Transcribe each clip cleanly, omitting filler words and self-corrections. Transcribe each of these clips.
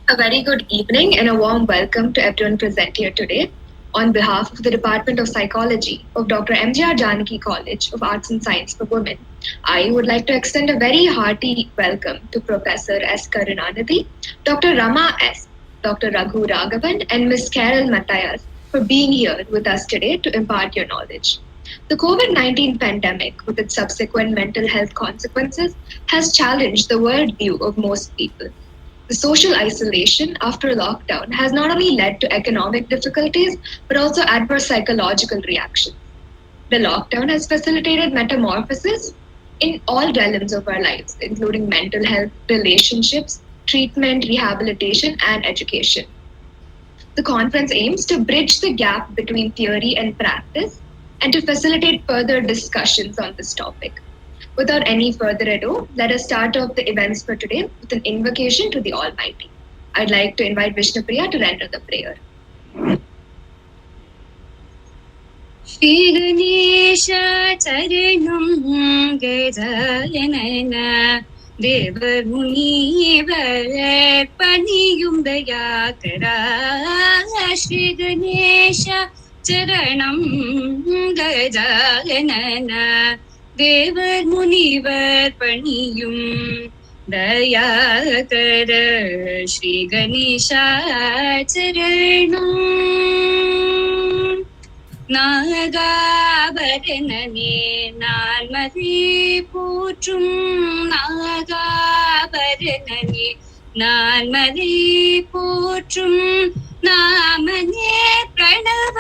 A very good evening and a warm welcome to everyone present here today. On behalf of the Department of Psychology of Dr. M.G.R. Janaki College of Arts and Science for Women, I would like to extend a very hearty welcome to Professor S. Karunanidhi, Dr. Rama S., Dr. Raghu Raghavan, and Ms. Carol Matthias for being here with us today to impart your knowledge. The COVID 19 pandemic, with its subsequent mental health consequences, has challenged the worldview of most people. The social isolation after lockdown has not only led to economic difficulties, but also adverse psychological reactions. The lockdown has facilitated metamorphosis in all realms of our lives, including mental health, relationships, treatment, rehabilitation, and education. The conference aims to bridge the gap between theory and practice and to facilitate further discussions on this topic. Without any further ado, let us start off the events for today with an invocation to the Almighty. I'd like to invite Vishnupriya to render the prayer. Shri Ganesha Charanam Gajayanana Devar Munivar Paniyum Dayakara Shri Ganesha Charanam Gajayanana Devar Munivar Paniyum Dayakara Shri Ganesha Charanam நாகாபரணனே நான்மதி போற்றும் நாகாபரணனே நான்மதி போற்றும் நாமனே பிரணவ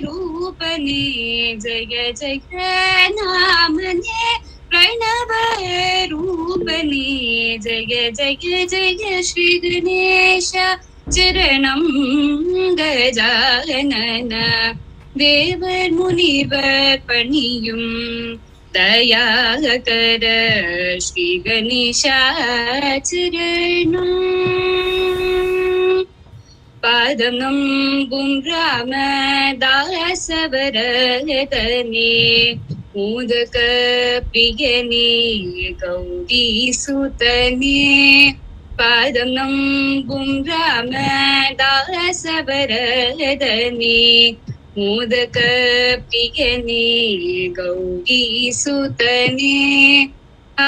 ரூபனே ஜய ஜய நாமனே பிரணவ ரூபனே ஜய ஜய ஜய ஸ்ரீ கணேஷ சரணம் கஜானன தேவர் முனிவர் பணியும் தயாகர ஸ்ரீ கணேசாச்சரணம் பாதம் நம்பும் ராமதாசவரதனே மோதக பிரியனே கௌரி சுதனே பாதம் நம்பும் ராமதாசவரதனே மோதக பிரியனே கௌரி சுதனே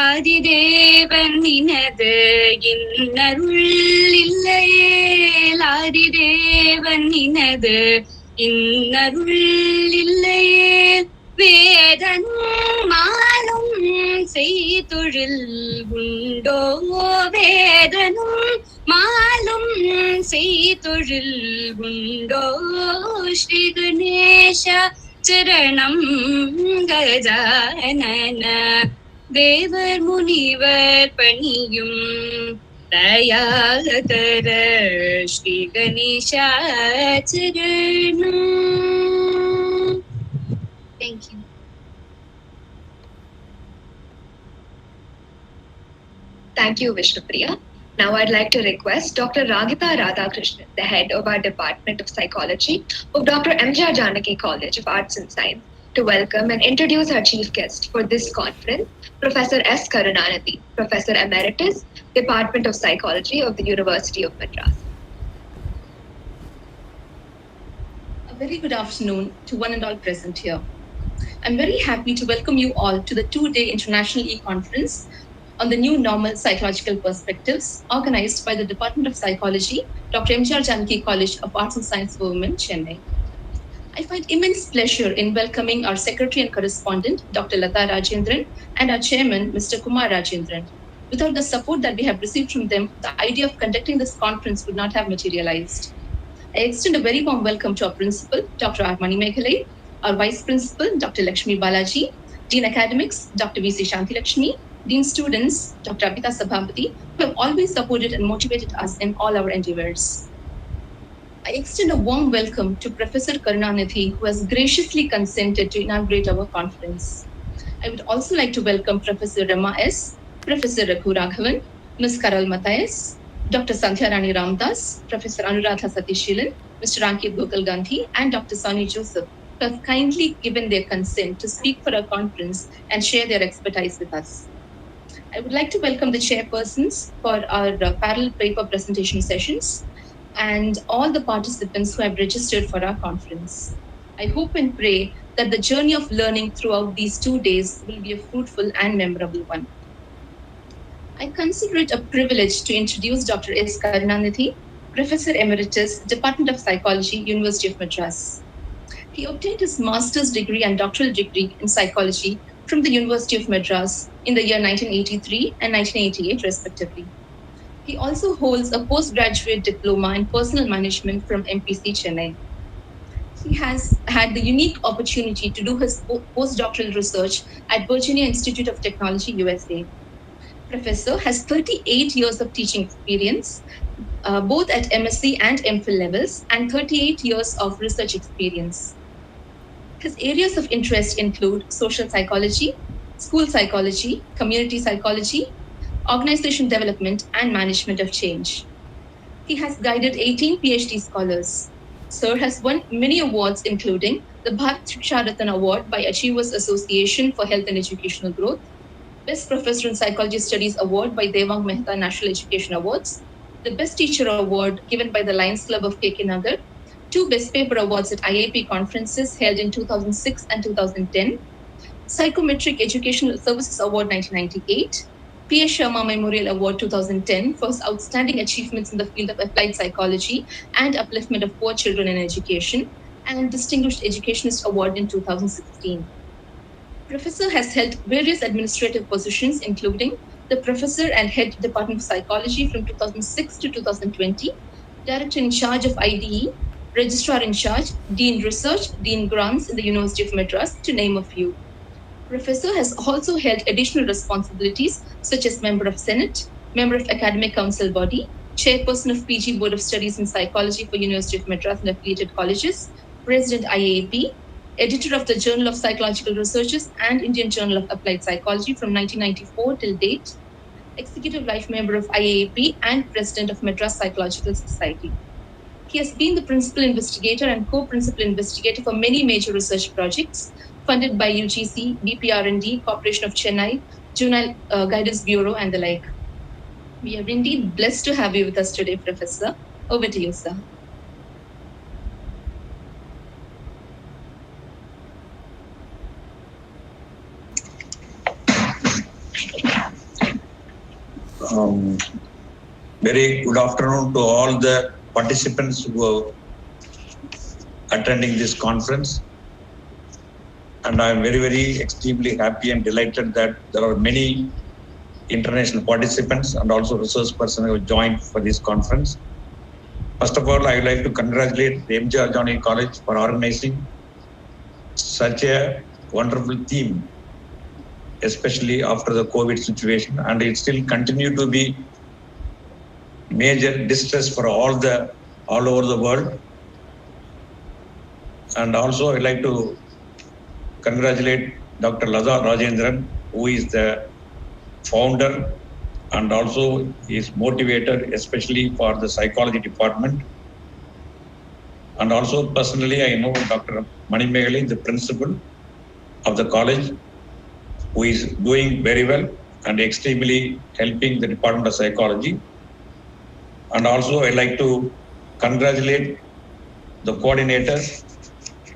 ஆதிதேவன் நினது இன்னருள் இல்லையே ஆதிதேவன் நினது இன்னருள் இல்லையே வேதனும் மாலும் செய்தொழில் உண்டோ வேதனும் மாலும் செய்தொழில் உண்டோ ஸ்ரீ கணேஷ சரணம் கஜானன தேவர் முனிவர் பணியும் தயாகர ஸ்ரீ கணேஷா சரணம். Thank you. Thank you, Vishnupriya. Now I'd like to request Dr. Raghita Radhakrishnan, the head of our Department of Psychology of Dr. M.G.R. Janaki College of Arts and Science, to welcome and introduce our chief guest for this conference, Professor S. Karunanidhi, Professor Emeritus, Department of Psychology of the University of Madras. A very good afternoon to one and all present here. I'm very happy to welcome you all to the two-day International E-Conference on the new normal psychological perspectives organized by the Department of Psychology, Dr. M.G.R. Janaki College of Arts and Science for Women, Chennai. I find immense pleasure in welcoming our Secretary and Correspondent, Dr. Lata Rajendran, and our Chairman, Mr. Kumar Rajendran. Without the support that we have received from them, the idea of conducting this conference would not have materialized. I extend a very warm welcome to our Principal, Dr. R. Mani Meghalai, our Vice Principal, Dr. Lakshmi Balaji, Dean Academics, Dr. V.C. Shanti Lakshmi, Dean Students, Dr. Abhita Sabhapati, who have always supported and motivated us in all our endeavors. I extend a warm welcome to Professor Karunanidhi, who has graciously consented to inaugurate our conference. I would also like to welcome Professor Rama S., Professor Raghu Raghavan, Ms. Carol Matthias, Dr. Sandhya Rani Ramdas, Professor Anuradha Satishilan, Mr. Ankit Gokal Gandhi, and Dr. Sonny Joseph, who have kindly given their consent to speak for our conference and share their expertise with us. I would like to welcome the chairpersons for our parallel paper presentation sessions and all the participants who have registered for our conference. I hope and pray that the journey of learning throughout these 2 days will be a fruitful and memorable one. I consider it a privilege to introduce Dr. S. Karunanidhi, Professor Emeritus, Department of Psychology, University of Madras. He obtained his master's degree and doctoral degree in psychology from the University of Madras in the year 1983 and 1988, respectively. He also holds a postgraduate diploma in personal management from MPC Chennai. He has had the unique opportunity to do his postdoctoral research at Virginia Institute of Technology, USA. Professor has 38 years of teaching experience, both at MSc and MPhil levels, and 38 years of research experience. His areas of interest include social psychology, school psychology, community psychology, organization development, and management of change. He has guided 18 PhD scholars. Sir has won many awards, including the Bharat Shiksha Ratan Award by Achievers Association for Health and Educational Growth, Best Professor in Psychology Studies Award by Devang Mehta National Education Awards, the Best Teacher Award given by the Lions Club of KK Nagar, 2 Best Paper Awards at IAP conferences held in 2006 and 2010, Psychometric Educational Services Award 1998, P.S. Sharma Memorial Award 2010 for his outstanding achievements in the field of applied psychology and upliftment of poor children in education, and Distinguished Educationist Award in 2016. Professor has held various administrative positions, including the Professor and Head Department of Psychology from 2006 to 2020, Director in charge of IDE, Registrar in charge, Dean Research, Dean Grants in the University of Madras, to name a few. Professor has also held additional responsibilities such as Member of Senate, Member of Academic Council Body, Chairperson of PG Board of Studies in Psychology for University of Madras and affiliated colleges, President IAAP, Editor of the Journal of Psychological Researches and Indian Journal of Applied Psychology from 1994 till date, Executive Life Member of IAAP and President of Madras Psychological Society. He has been the principal investigator and co-principal investigator for many major research projects funded by UGC, BPR&D, Corporation of Chennai, Juvenile Guidance Bureau, and the like. We are indeed blessed to have you with us today, Professor. Over to you, sir. Very good afternoon to all the participants who are attending this conference. And I am very extremely happy and delighted that there are many international participants and also research persons who have joined for this conference. First of all, I would like to congratulate the MGR Janaki College for organizing such a wonderful theme, especially after the COVID situation, and it still continue to be major distress for all over the world. And also I'd like to congratulate Dr. Lada Rajendran, who is the founder and also is motivator, especially for the psychology department. And also personally, I know Dr. Manimegali, the principal of the college, who is doing very well and extremely helping the Department of Psychology. And also I'd like to congratulate the coordinator,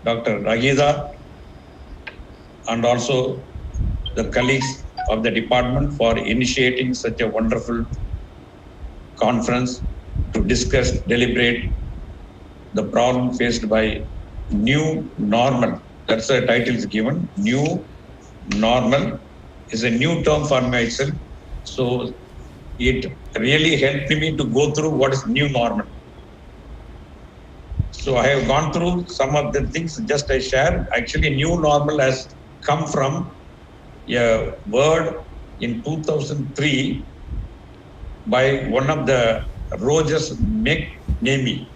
Dr. Ragida, and also the colleagues of the department for initiating such a wonderful conference to discuss, deliberate the problem faced by new normal. That's the title is given. New normal is a new term for myself. So it really helped me to go through what is new normal. So I have gone through some of the things just I shared. Actually, new normal has come from a word in 2003 by one of the Rogers McNamee.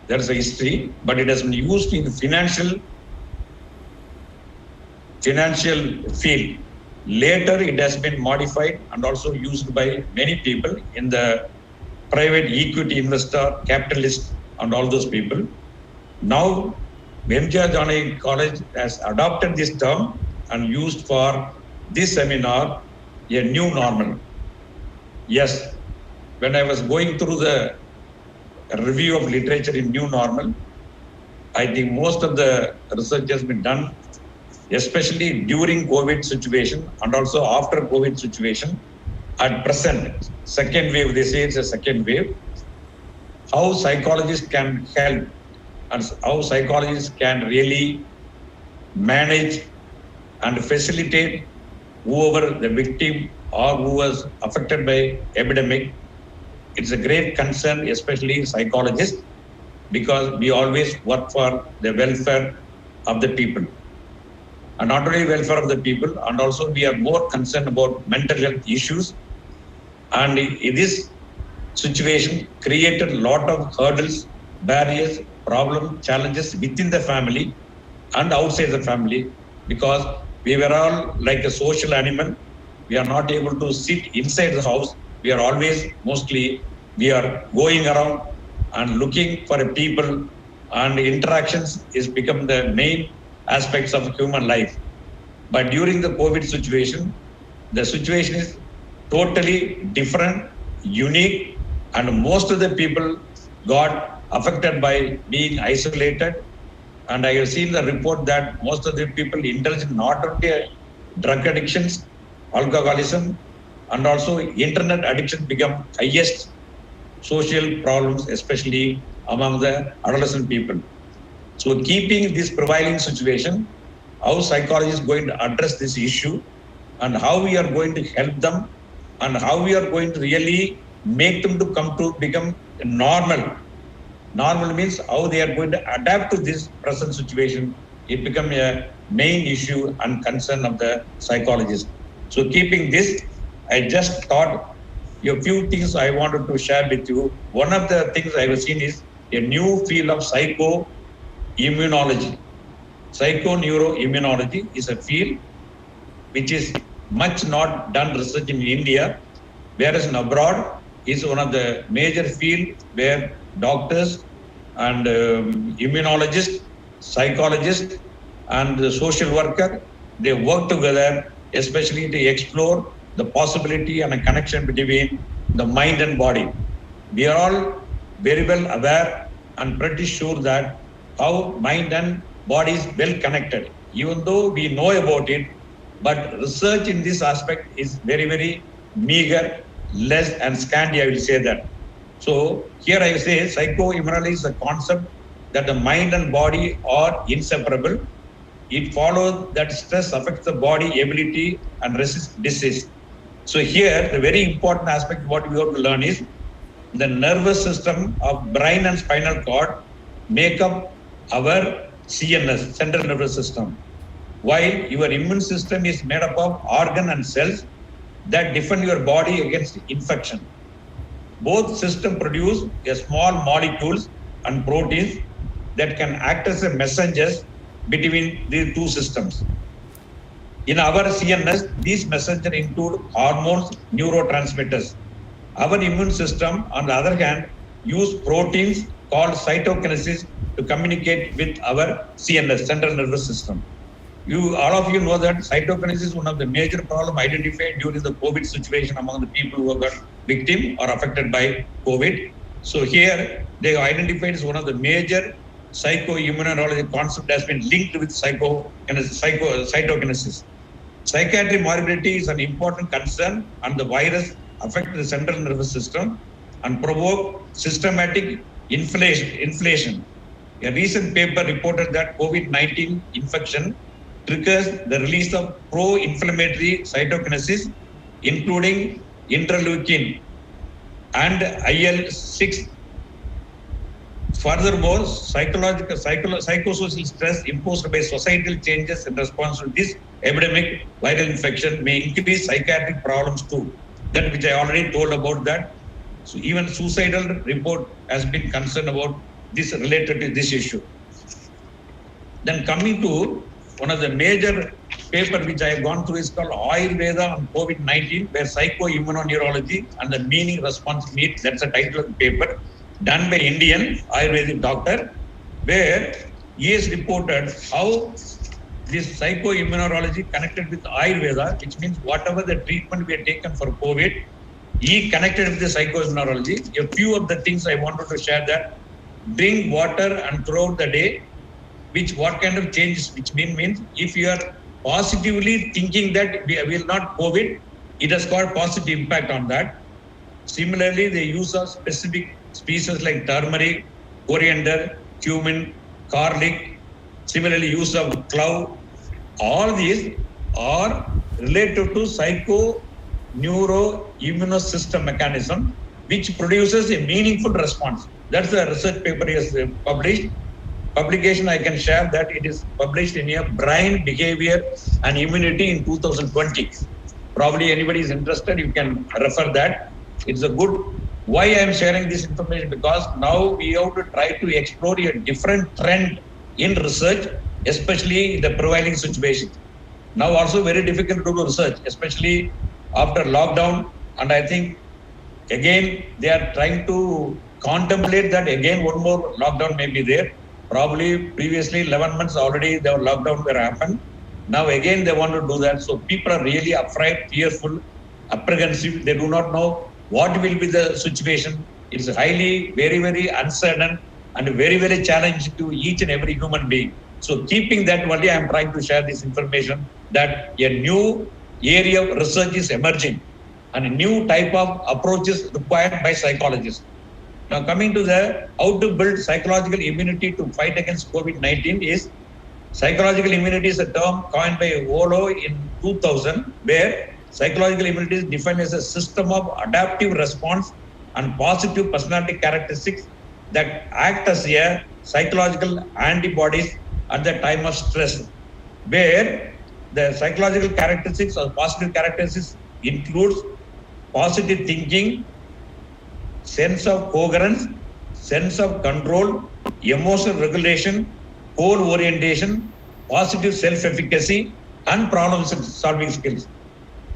There's a history, but it has been used in financial field. Later, it has been modified and also used by many people in the private equity investor, capitalist, and all those people. Now, MGR Janaki College has adopted this term and used for this seminar a new normal. Yes, when I was going through the review of literature in new normal, I think most of the research has been done, especially during COVID situation and also after COVID situation. At present, second wave, they say it's a second wave, how psychologists can help and how psychologists can really manage and facilitate whoever the victim or who was affected by epidemic. It's a great concern, especially psychologists, because we always work for the welfare of the people. And not only welfare of the people, and also we are more concerned about mental health issues. And in this situation created a lot of hurdles, barriers, problems, challenges within the family and outside the family, because we were all like a social animal. We are not able to sit inside the house. We are always, mostly, we are going around and looking for people, and interactions is become the main aspects of human life. But during the COVID situation, the situation is totally different, unique, and most of the people got affected by being isolated. And I have seen the report that most of the people indulge in not only drug addictions, alcoholism, and also internet addiction become highest social problems, especially among the adolescent people. So keeping this prevailing situation, how psychology is going to address this issue and how we are going to help them and how we are going to really make them to come to become normal. Normal means how they are going to adapt to this present situation. It become a main issue and concern of the psychologist. So keeping this, I just thought a few things I wanted to share with you. One of the things I have seen is a new field of psychoimmunology. Psychoneuroimmunology is a field which is much not done research in India, whereas in abroad is one of the major field where doctors and immunologists, psychologists, and the social worker, they work together, especially to explore the possibility and a connection between the mind and body. We are all very well aware and pretty sure that how mind and body is well connected. Even though we know about it, but research in this aspect is very, very meager, less and scanty, I will say that. So here I say psychoimmunology is a concept that the mind and body are inseparable. It follows that stress affects the body ability and resist disease. So here the very important aspect what we have to learn is the nervous system of brain and spinal cord make up our CNS, central nervous system, while your immune system is made up of organ and cells that defend your body against infection. Both systems produce a small molecules and proteins that can act as a messengers between these two systems. In our CNS, these messengers include hormones, neurotransmitters. Our immune system, on the other hand, use proteins called cytokinesis to communicate with our CNS, central nervous system. All of you know that cytokinesis is one of the major problems identified during the COVID situation among the people who got victim or affected by COVID. So here they identified as one of the major psychoimmunology concept has been linked with cytokinesis. Psychiatric morbidity is an important concern, and the virus affects the central nervous system and provoke systematic inflation. A recent paper reported that COVID-19 infection triggers the release of pro-inflammatory cytokinesis, including interleukin and IL-6. Furthermore, psychosocial stress imposed by societal changes in response to this epidemic viral infection may increase psychiatric problems too. That which I already told about that. So even suicidal report has been concerned about this related to this issue. Then coming to one of the major paper which I have gone through is called Ayurveda on COVID-19, where psychoimmunoneurology and the meaning response meet. That's the title of the paper, done by Indian Ayurvedic doctor, where he has reported how this psychoimmunology connected with Ayurveda, which means whatever the treatment we have taken for COVID, he connected with the psychoimmunology. A few of the things I wanted to share that drink water and throughout the day, which what kind of changes, which means if you are positively thinking that we will not COVID, it has got positive impact on that. Similarly, the use of specific species like turmeric, coriander, cumin, garlic, similarly use of clove, all these are related to psycho-neuro-immunosystem mechanism, which produces a meaningful response. That's the research paper is published. Publication I can share that it is published in a Brain Behavior and Immunity in 2020. Probably anybody is interested, you can refer that. It's a good. Why I am sharing this information? Because now we have to try to explore a different trend in research, especially in the prevailing situation. Now also very difficult to do research, especially after lockdown. And I think again they are trying to contemplate that again one more lockdown may be there. Probably previously 11 months already the lockdown were happened. Now again they want to do that. So people are really afraid, fearful, apprehensive. They do not know what will be the situation. It's highly, very, very uncertain and very, very challenging to each and every human being. So keeping that only, I am trying to share this information that a new area of research is emerging and a new type of approaches required by psychologists. Now coming to the how to build psychological immunity to fight against COVID-19 is psychological immunity is a term coined by Olo in 2000, where psychological immunity is defined as a system of adaptive response and positive personality characteristics that act as a psychological antibodies at the time of stress, where the psychological characteristics or positive characteristics includes positive thinking, sense of coherence, sense of control, emotional regulation, goal orientation, positive self-efficacy, and problem-solving skills.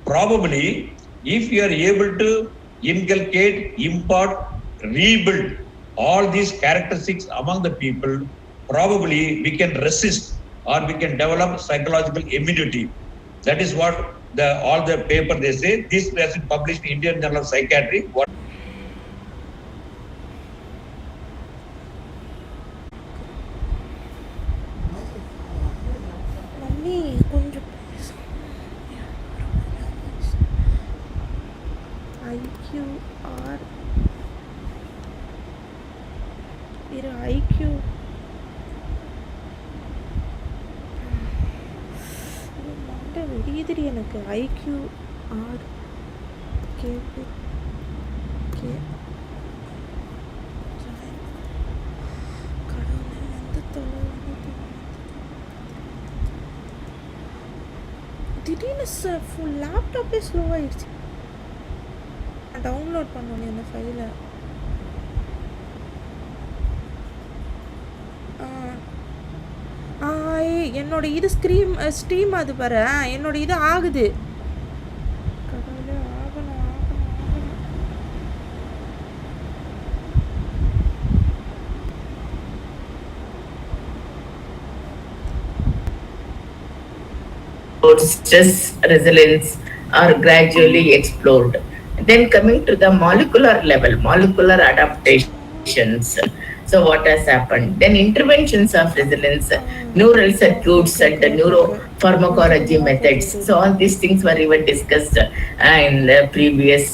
Probably, if you are able to inculcate, impart, rebuild all these characteristics among the people, probably we can resist or we can develop psychological immunity. That is what all the paper they say. This has been published in Indian Journal of Psychiatry. எனக்கு IQR திடீர்னு full லேப்டாப்பே slow ஆயிடுச்சு. Download பண்ணணும் அந்த ஃபைலை. என்னோட இது stream அது பாரு, என்னோட இது ஆகுது. கடவுளே, ஆகணும். Stress resilience are gradually explored. Then coming to the molecular level, molecular adaptations. So what has happened? Then interventions of resilience, neural circuits and the neuropharmacology methods. So all these things were even discussed in the previous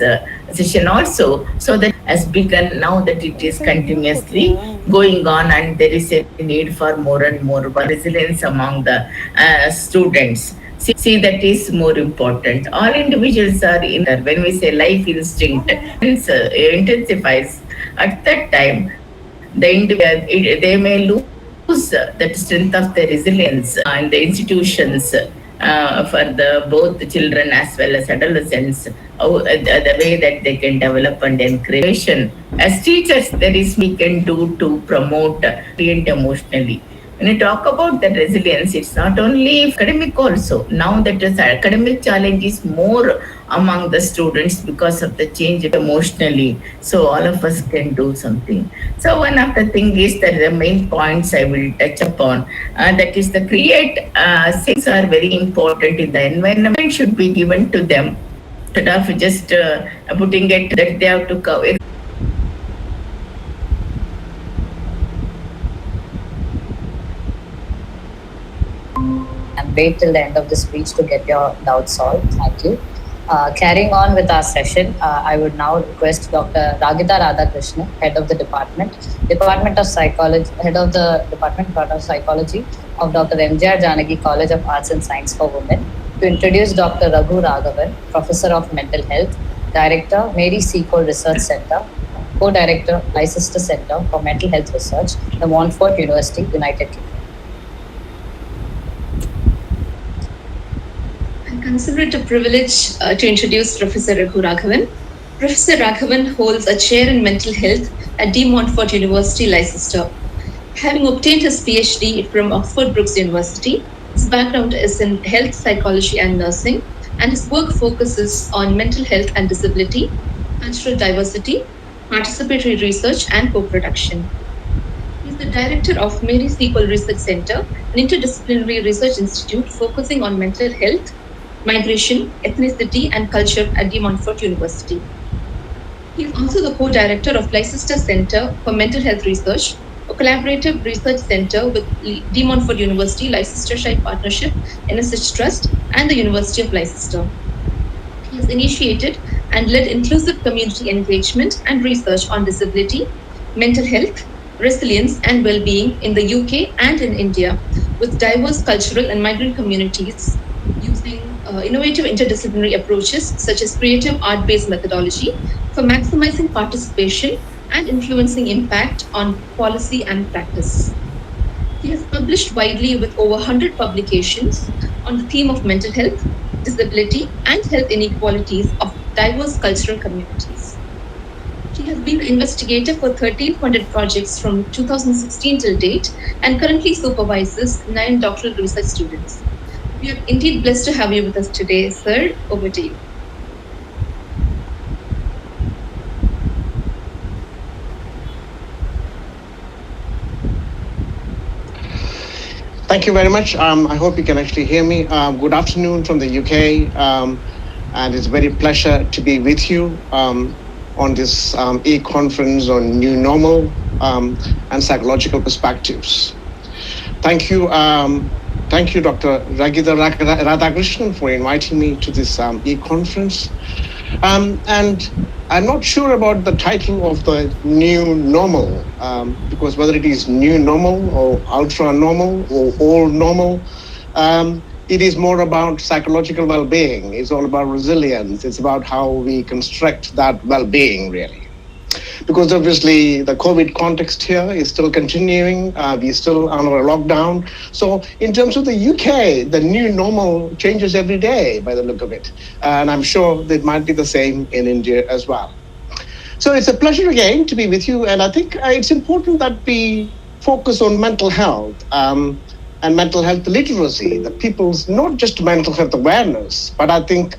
session also. So that has begun now that it is continuously going on, and there is a need for more and more resilience among the students. See, that is more important. All individuals are in there. When we say life instinct intensifies, at that time, they may lose that strength of the resilience and the institutions for both the children as well as adolescents, the way that they can develop and encourage. As teachers, there is we can do to promote and emotionally. When you talk about the resilience, it's not only academic also. Now that is academic challenge is more among the students because of the change emotionally. So all of us can do something. So one of the thing is that the main points I will touch upon, that is the create things are very important in the environment should be given to them. Instead of just putting it that they have to cover. And wait till the end of the speech to get your doubts solved. Thank you. Carrying on with our session, I would now request Dr. Ragita Radhakrishnan, Head of the Department of Psychology, Head of the Department of Psychology of Dr. MGR Janaki College of Arts and Science for Women, to introduce Dr. Raghu Raghavan, Professor of Mental Health, Director, Mary Seacole Research Center, Co-Director, Leicester Center for Mental Health Research, the Montfort University, United Kingdom. I consider it a privilege to introduce Professor Raghu Raghavan. Professor Raghavan holds a chair in mental health at De Montfort University, Leicester. Having obtained his PhD from Oxford Brookes University, his background is in health psychology and nursing, and his work focuses on mental health and disability, cultural diversity, participatory research, and co-production. He is the director of Mary Seacole Research Center, an interdisciplinary research institute focusing on mental health, migration, ethnicity, and culture at De Montfort University. He is also the co-director of Leicester Center for Mental Health Research, a collaborative research center with De Montfort University, Leicestershire Partnership, NSH Trust, and the University of Leicester. He has initiated and led inclusive community engagement and research on disability, mental health, resilience, and well-being in the UK and in India, with diverse cultural and migrant communities using innovative interdisciplinary approaches such as creative art-based methodology for maximizing participation and influencing impact on policy and practice. He has published widely with over 100 publications on the theme of mental health, disability, and health inequalities of diverse cultural communities. She has been the investigator for 13 funded projects from 2016 till date and currently supervises 9 doctoral research students. We are indeed blessed to have you with us today, sir. Over to you. Thank you very much. I hope you can actually hear me. Good afternoon from the UK, and it's a very pleasure to be with you on this e-conference on new normal and psychological perspectives. Thank you. Thank you, Dr. Ragita Radhakrishnan, for inviting me to this e-conference. And I'm not sure about the title of the new normal, because whether it is new normal or ultra normal or old normal, it is more about psychological well-being. It's all about resilience. It's about how we construct that well-being, really. Because obviously the COVID context here is still continuing. We're still under a lockdown. So in terms of the UK, the new normal changes every day by the look of it. And I'm sure that might be the same in India as well. So it's a pleasure again to be with you. And I think it's important that we focus on mental health and mental health literacy, the people's not just mental health awareness, but I think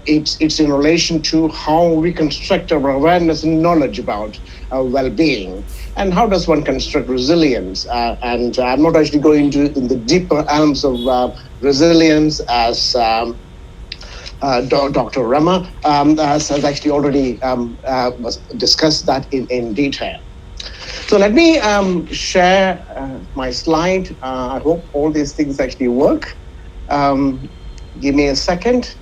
it's in relation to how we construct our awareness and knowledge about well-being, and how does one construct resilience. And I'm not actually going into in the deeper realms of resilience as Dr. Rama has actually already discussed that in detail. So let me share my slide. I hope all these things actually work. Give me a second.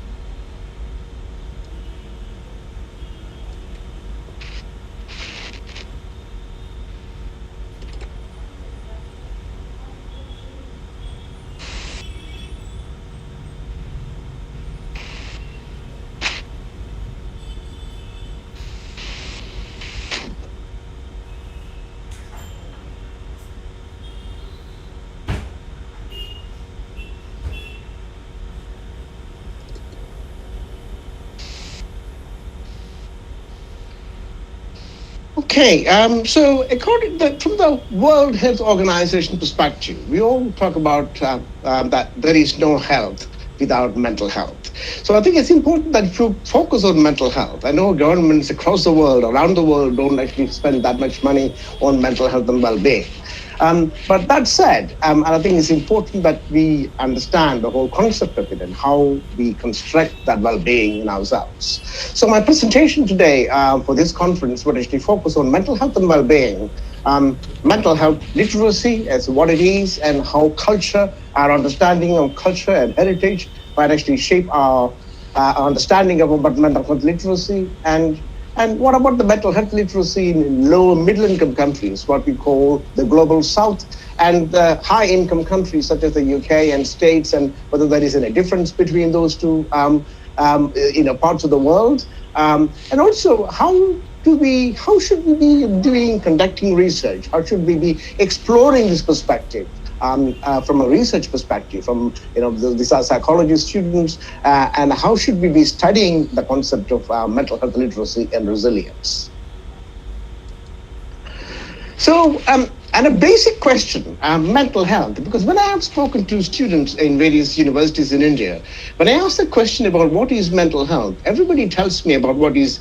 Okay, so from the World Health Organization perspective, we all talk about that there is no health without mental health. So I think it's important that if you focus on mental health, I know governments across the world, around the world, don't actually spend that much money on mental health and well-being. But that said, and I think it's important that we understand the whole concept of it and how we construct that well-being in ourselves. So my presentation today for this conference would actually focus on mental health and well-being, mental health literacy as what it is, and how culture, our understanding of culture and heritage might actually shape our understanding of about mental health literacy, and what about the mental health literacy in low and middle income countries, what we call the global south, and the high income countries such as the UK and States, and whether there is any difference between those two parts of the world. And also, how should we be conducting research? How should we be exploring this perspective? From a research perspective, from these are psychology students, and how should we be studying the concept of mental health literacy and resilience? So, and a basic question, mental health, because when I have spoken to students in various universities in India, when I ask the question about what is mental health, everybody tells me about what is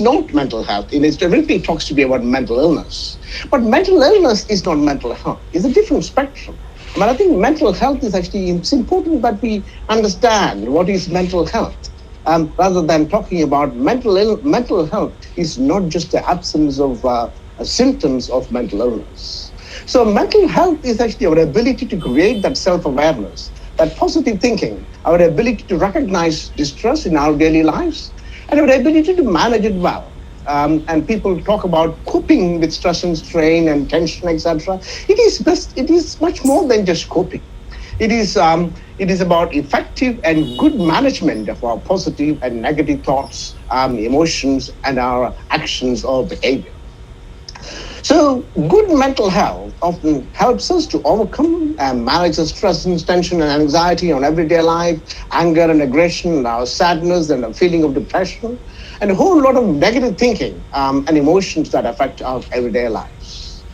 not mental health. Everybody talks to me about mental illness. But mental illness is not mental health. It's a different spectrum. But I think mental health is actually, it's important that we understand what is mental health. Rather than talking about mental health is not just the absence of symptoms of mental illness. So mental health is actually our ability to create that self-awareness, that positive thinking, our ability to recognize distress in our daily lives, and our ability to manage it well. And people talk about coping with stress and strain and tension, etc. It is much more than just coping. It is about effective and good management of our positive and negative thoughts, emotions, and our actions or behavior. So good mental health often helps us to overcome and manage the stress and tension and anxiety on everyday life, anger and aggression, and our sadness and a feeling of depression, and a whole lot of negative thinking and emotions that affect our everyday lives.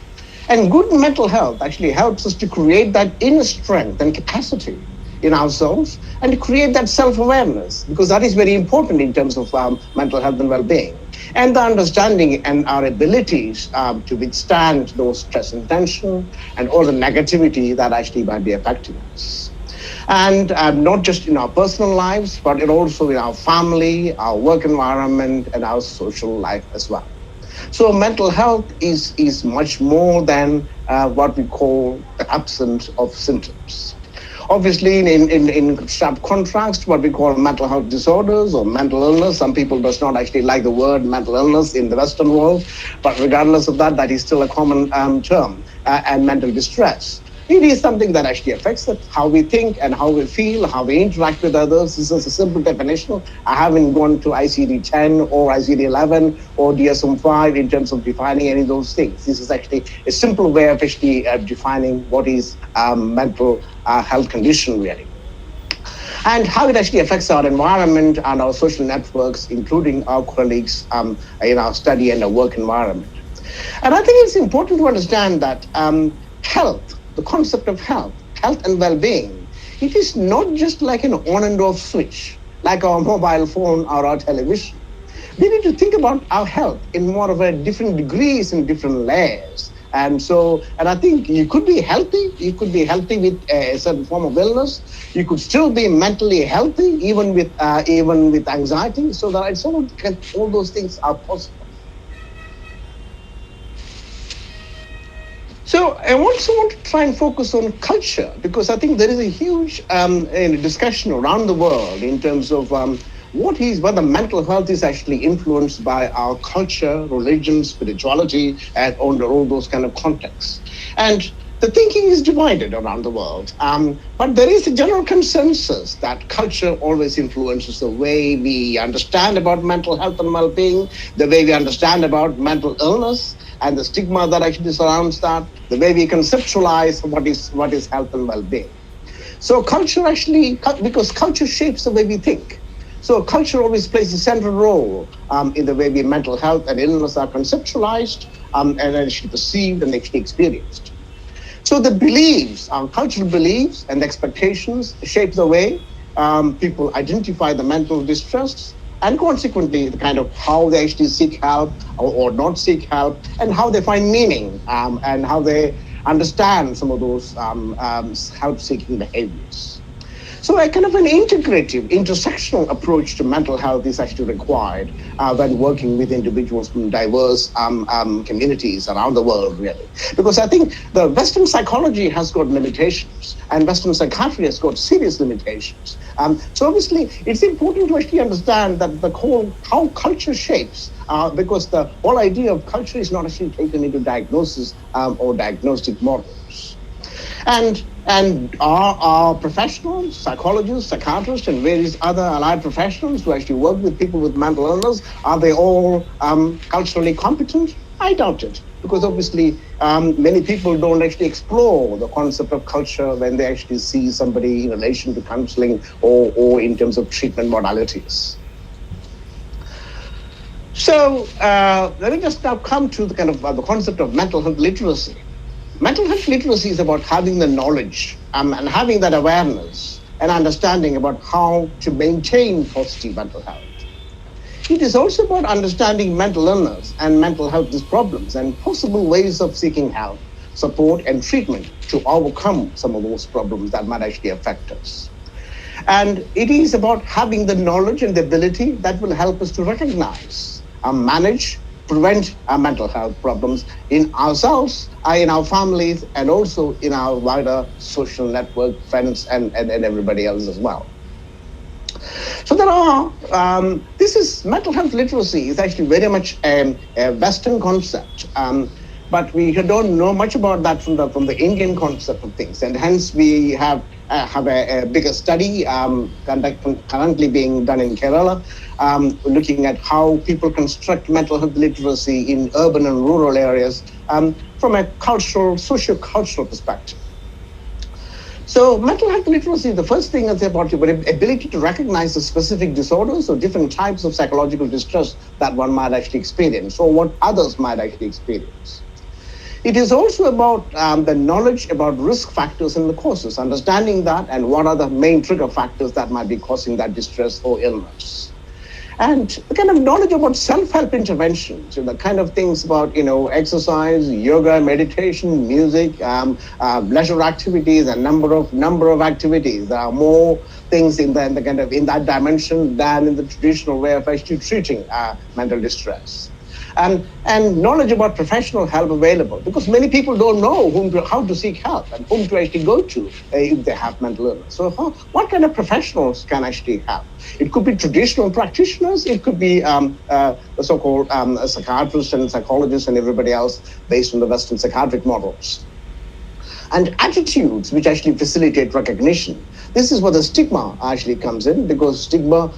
And good mental health actually helps us to create that inner strength and capacity in ourselves and to create that self-awareness, because that is very important in terms of mental health and well-being, and the understanding and our abilities to withstand those stress and tension and all the negativity that actually might be affecting us. And not just in our personal lives, but also in our family, our work environment, and our social life as well. So mental health is much more than what we call the absence of symptoms. Obviously, in sharp contrast, what we call mental health disorders or mental illness, some people does not actually like the word mental illness in the Western world, but regardless of that, that is still a common term, and mental distress. It is something that actually affects it, how we think and how we feel, how we interact with others. This is a simple definition. I haven't gone to ICD-10 or ICD-11 or DSM-5 in terms of defining any of those things. This is actually a simple way of actually defining what is mental health condition really, and how it actually affects our environment and our social networks, including our colleagues in our study and our work environment. And I think it's important to understand that health, the concept of health and well-being, it is not just like an on and off switch, like our mobile phone or our television. We need to think about our health in more of a different degrees and different layers. And I think you could be healthy with a certain form of illness. You could still be mentally healthy, even with anxiety. So that all those things are possible. So I also want to try and focus on culture, because I think there is a huge discussion around the world in terms of whether mental health is actually influenced by our culture, religion, spirituality, and under all those kind of contexts. And the thinking is divided around the world. But there is a general consensus that culture always influences the way we understand about mental health and well-being, the way we understand about mental illness, and the stigma that actually surrounds that, the way we conceptualize what is health and well-being. So culture actually, because culture shapes the way we think. So culture always plays a central role in the way we mental health and illness are conceptualized and actually perceived and actually experienced. So the beliefs, our cultural beliefs and expectations shape the way people identify the mental distress and consequently the kind of how they actually seek help or not seek help and how they find meaning and how they understand some of those help-seeking behaviors. So a kind of an integrative, intersectional approach to mental health is actually required when working with individuals from diverse communities around the world, really. Because I think the Western psychology has got limitations and Western psychiatry has got serious limitations. So obviously, it's important to actually understand that the whole, how culture shapes because the whole idea of culture is not actually taken into diagnosis or diagnostic models. And our professionals, psychologists, psychiatrists, and various other allied professionals who actually work with people with mental illness, are they all culturally competent? I doubt it, because obviously many people don't actually explore the concept of culture when they actually see somebody in relation to counseling or in terms of treatment modalities. So let me just now come to the kind of the concept of mental health literacy. Mental health literacy is about having the knowledge and having that awareness and understanding about how to maintain positive mental health. It is also about understanding mental illness and mental health problems and possible ways of seeking help, support, and treatment to overcome some of those problems that might actually affect us. And it is about having the knowledge and the ability that will help us to recognize, manage, prevent our mental health problems in ourselves, in our families, and also in our wider social network, friends, and everybody else as well. So there are, this is mental health literacy is actually very much a Western concept. But we don't know much about that from the Indian concept of things, and hence we have a bigger study currently being done in Kerala, looking at how people construct mental health literacy in urban and rural areas from a cultural, socio-cultural perspective. So mental health literacy, the first thing is about your ability to recognize the specific disorders or different types of psychological distress that one might actually experience or what others might actually experience. It is also about the knowledge about risk factors and the causes, understanding that and what are the main trigger factors that might be causing that distress or illness. And the kind of knowledge about self-help interventions, the kind of things about, exercise, yoga, meditation, music, leisure activities, and number of activities. There are more things in that dimension than in the traditional way of actually treating mental distress. And knowledge about professional help available, because many people don't know how to seek help and whom to actually go to if they have mental illness. So what kind of professionals can actually help? It could be traditional practitioners, it could be the so-called psychiatrists and psychologists and everybody else based on the Western psychiatric models. And attitudes which actually facilitate recognition. This is where the stigma actually comes in, because stigma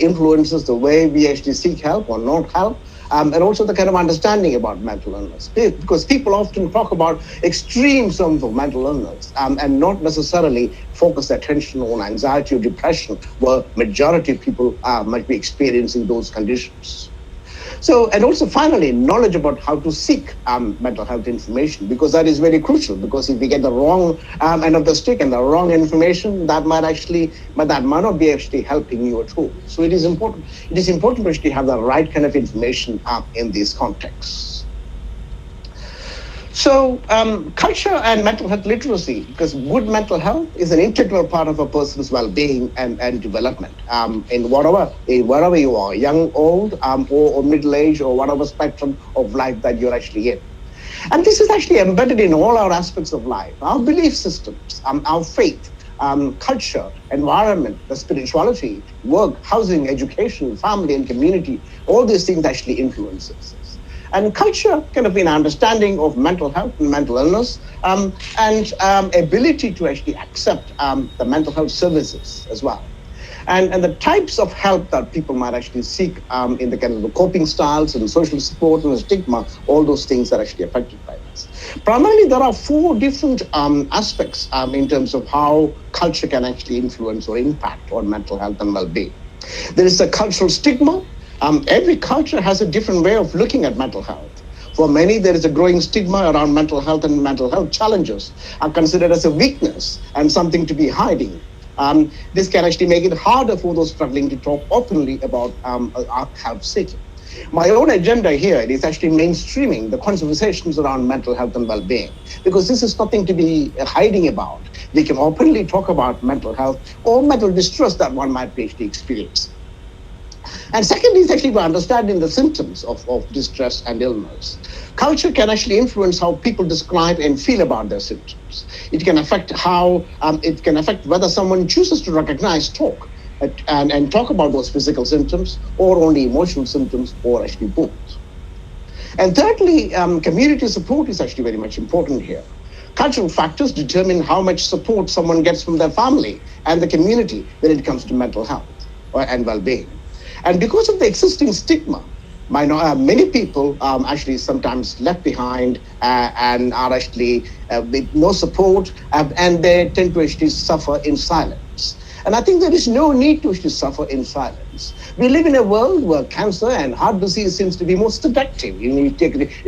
influences the way we actually seek help or not help. And also the kind of understanding about mental illness. Because people often talk about extreme forms of mental illness and not necessarily focus their attention on anxiety or depression, where majority of people might be experiencing those conditions. So, and also finally, knowledge about how to seek mental health information, because that is very crucial, because if we get the wrong end of the stick and the wrong information, that might not be actually helping you at all. So it is important to actually have the right kind of information in these contexts. So culture and mental health literacy, because good mental health is an integral part of a person's well-being and development in wherever you are, young, old, or middle-aged, or whatever spectrum of life that you're actually in. And this is actually embedded in all our aspects of life, our belief systems, our faith, culture, environment, the spirituality, work, housing, education, family, and community. All these things actually influence us. And culture kind of an understanding of mental health and mental illness, and ability to actually accept the mental health services as well. And the types of help that people might actually seek in the kind of the coping styles and social support and the stigma, all those things are actually affected by this. Primarily, there are four different aspects in terms of how culture can actually influence or impact on mental health and well-being. There is a cultural stigma. Every culture has a different way of looking at mental health. For many, there is a growing stigma around mental health, and mental health challenges are considered as a weakness and something to be hiding. This can actually make it harder for those struggling to talk openly about help seeking. My own agenda here is actually mainstreaming the conversations around mental health and well-being, because this is nothing to be hiding about. We can openly talk about mental health or mental distress that one might be actually experiencing. And second is actually understanding the symptoms of distress and illness. Culture can actually influence how people describe and feel about their symptoms. It can affect whether someone chooses to recognize, talk, and talk about those physical symptoms, or only emotional symptoms, or actually both. And thirdly, community support is actually very much important here. Cultural factors determine how much support someone gets from their family and the community when it comes to mental health and well-being. And because of the existing stigma, many people actually sometimes left behind and are actually with no support, and they tend to actually suffer in silence. And I think there is no need to actually suffer in silence. We live in a world where cancer and heart disease seems to be more seductive. You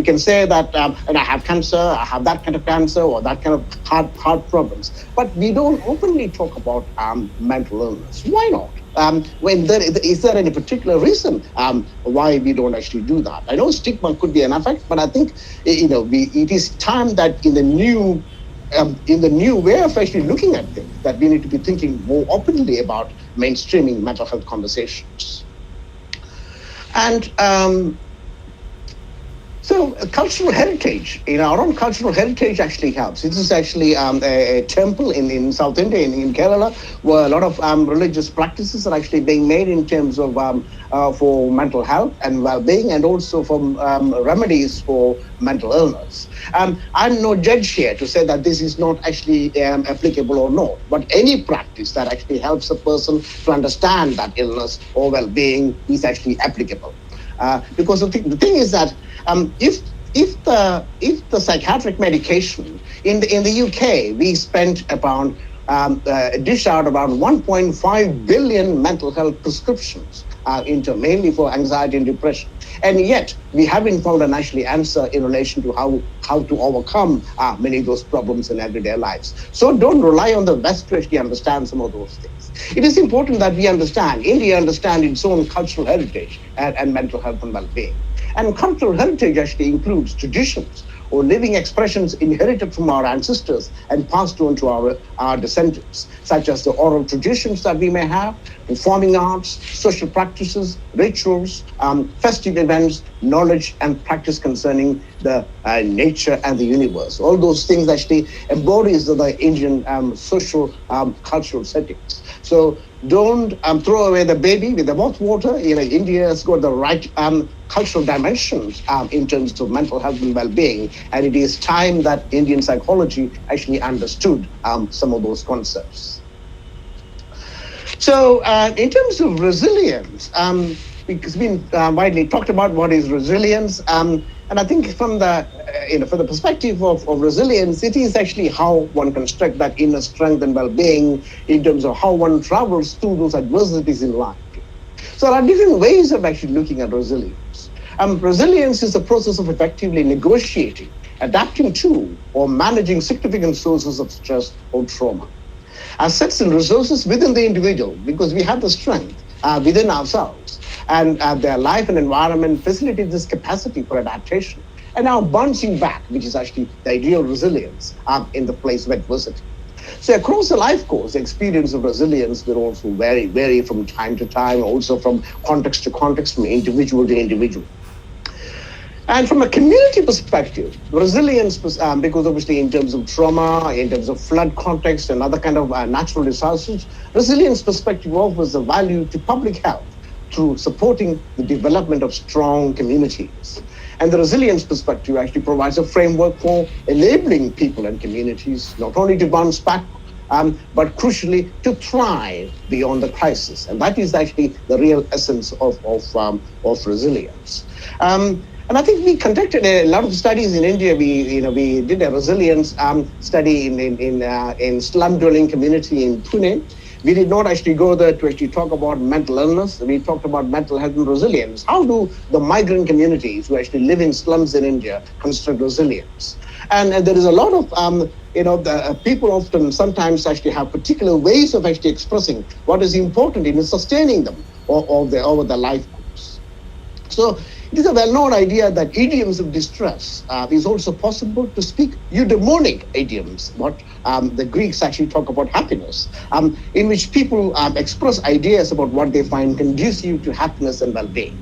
can say that, and I have cancer, I have that kind of cancer, or that kind of heart problems. But we don't openly talk about mental illness. Why not? Is there any particular reason why we don't actually do that? I know stigma could be an effect, but I think it is time that in the new way of actually looking at things, that we need to be thinking more openly about mainstreaming mental health conversations. And so cultural heritage, our own cultural heritage actually helps. This is actually a temple in South India, in Kerala, where a lot of religious practices are actually being made in terms of for mental health and well-being, and also for remedies for mental illness. I'm no judge here to say that this is not actually applicable or not, but any practice that actually helps a person to understand that illness or well-being is actually applicable. Because the thing is that if the psychiatric medication in the UK, we spent about dish out about 1.5 billion mental health prescriptions mainly for anxiety and depression, and yet we haven't found an actually answer in relation to how to overcome many of those problems in everyday lives. So don't rely on the West to actually understand some of those things. It is important that we understand, India understand its own cultural heritage and mental health and well-being. And cultural heritage actually includes traditions or living expressions inherited from our ancestors and passed on to our descendants, such as the oral traditions that we may have, performing arts, social practices, rituals, festive events, knowledge and practice concerning the nature and the universe. All those things actually embodies the Indian social cultural settings. So don't throw away the baby with the bathwater. India has got the right cultural dimensions in terms of mental health and well-being, and it is time that Indian psychology actually understood some of those concepts. So in terms of resilience, it's been widely talked about what is resilience, and I think from the perspective of resilience, it is actually how one constructs that inner strength and well-being in terms of how one travels through those adversities in life. So there are different ways of actually looking at resilience. Resilience is the process of effectively negotiating, adapting to, or managing significant sources of stress or trauma. Assets and resources within the individual, because we have the strength within ourselves, and their life and environment facilitate this capacity for adaptation, and now bouncing back, which is actually the ideal resilience in the place of adversity. So across the life course, the experience of resilience will also vary from time to time, also from context to context, from individual to individual. And from a community perspective, resilience, because obviously in terms of trauma, in terms of flood context and other kind of natural disasters, resilience perspective offers a value to public health through supporting the development of strong communities. And the resilience perspective actually provides a framework for enabling people and communities not only to bounce back, but crucially to thrive beyond the crisis. And that is actually the real essence of resilience. And I think we conducted a lot of studies in India. We did a resilience study in slum dwelling community in Pune, We did not actually go there to actually talk about mental illness. We talked about mental health and resilience. How do the migrant communities who actually live in slums in India construct resilience? And there is a lot of the people often sometimes actually have particular ways of actually expressing what is important in sustaining them over the life course. So it is a well-known idea that idioms of distress is also possible to speak eudaimonic idioms, what the Greeks actually talk about happiness, in which people express ideas about what they find conducive to happiness and well-being.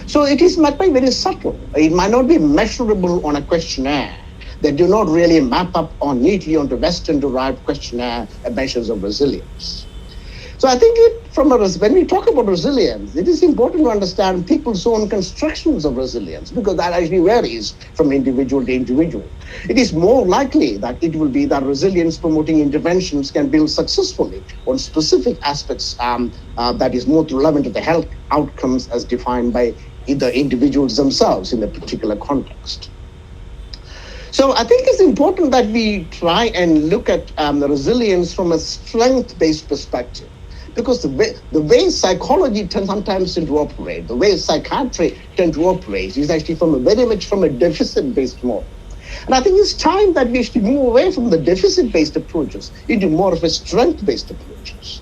So might be very subtle. It might not be measurable on a questionnaire. They do not really map up neatly onto Western-derived questionnaire measures of resilience. So I think when we talk about resilience, it is important to understand people's own constructions of resilience, because that actually varies from individual to individual. It is more likely that it will be that resilience promoting interventions can build successfully on specific aspects that is more relevant to the health outcomes as defined by the individuals themselves in a particular context. So I think it's important that we try and look at the resilience from a strength-based perspective, because the way psychology sometimes tend to operate, the way psychiatry tend to operate, is actually very much from a deficit-based model. And I think it's time that we should move away from the deficit-based approaches into more of a strength-based approaches.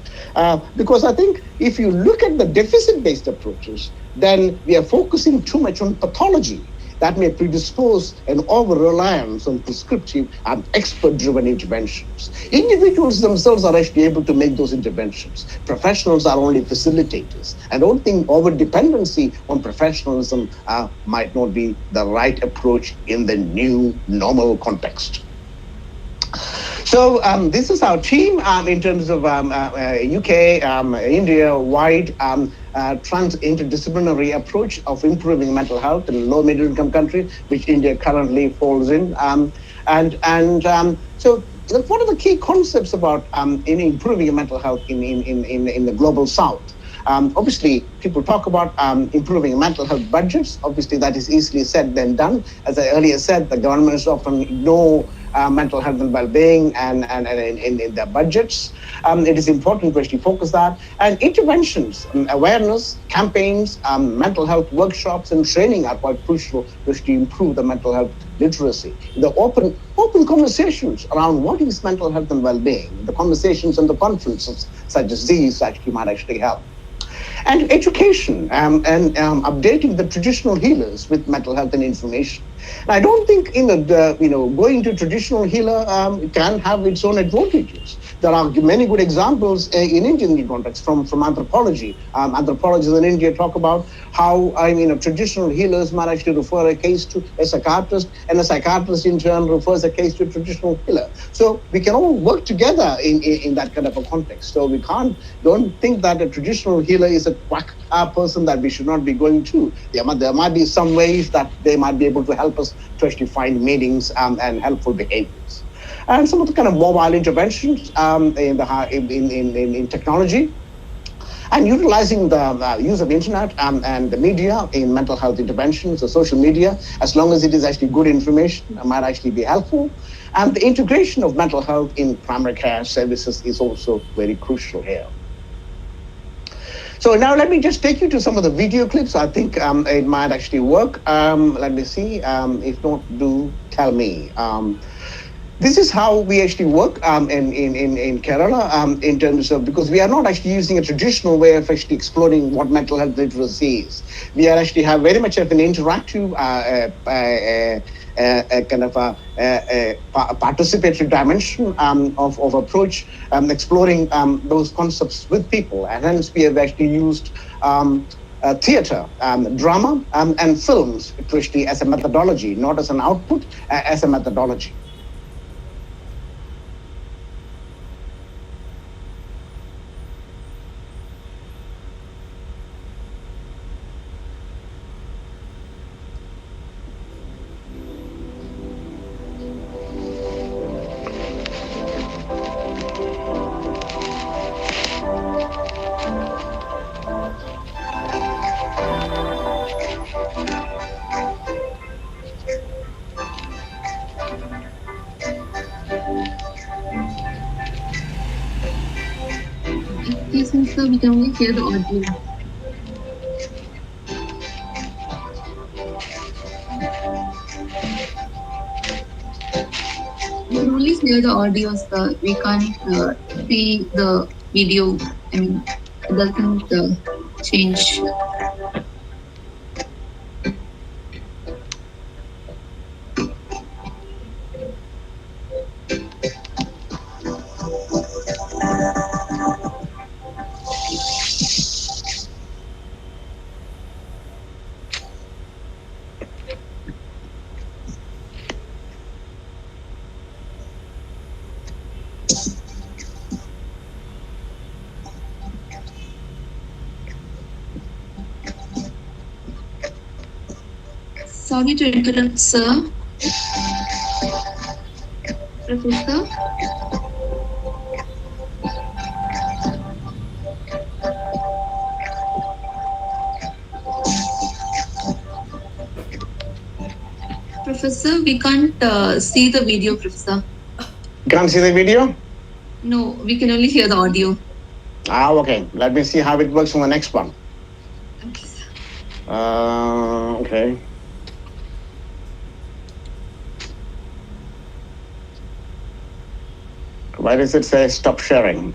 Because I think if you look at the deficit-based approaches, then we are focusing too much on pathology. That may predispose an over-reliance on prescriptive and expert-driven interventions. Individuals themselves are actually able to make those interventions. Professionals are only facilitators. I don't think over-dependency on professionalism might not be the right approach in the new normal context. So this is our team in terms of UK, India-wide trans-interdisciplinary approach of improving mental health in low middle-income countries, which India currently falls in. So what are the key concepts about in improving mental health in the global south? Obviously, people talk about improving mental health budgets. Obviously, that is easily said than done. As I earlier said, the governments often ignore mental health and well-being and in their budgets. It is important to actually focus that. And interventions, awareness, campaigns, mental health workshops and training are quite crucial to actually improve the mental health literacy. The open conversations around what is mental health and well-being, the conversations and the conferences such as these actually might actually help. And education and updating the traditional healers with mental health and information. And I don't think going to traditional healer can have its own advantages. There are many good examples in Indian context from anthropology. Anthropologists in India talk about how traditional healers might actually refer a case to a psychiatrist, and a psychiatrist in turn refers a case to a traditional healer. So we can all work together in that kind of a context. So we don't think that a traditional healer is a quack person that we should not be going to. There might be some ways that they might be able to help us to actually find meanings and helpful behaviors. And some of the kind of mobile interventions in technology, and utilizing the use of internet and the media in mental health interventions, or social media, as long as it is actually good information, might actually be helpful. And the integration of mental health in primary care services is also very crucial here. So now let me just take you to some of the video clips. I think it might actually work. Let me see. If not, do tell me. This is how we actually work in Kerala in terms of, because we are not actually using a traditional way of actually exploring what mental health literacy is. We are actually have very much of an interactive kind of a participatory dimension of approach, exploring those concepts with people. And hence we have actually used theater, drama, and films actually as a methodology, not as an output, as a methodology. Professor, we can only hear the audio. We can only hear the audio, sir. We can't see the video. I mean, it doesn't change. Sorry to interrupt, sir. Professor? Professor, we can't see the video, Professor. Can't see the video? No, we can only hear the audio. Okay. Let me see how it works on the next one. Okay, sir. Okay. Why does it say stop sharing?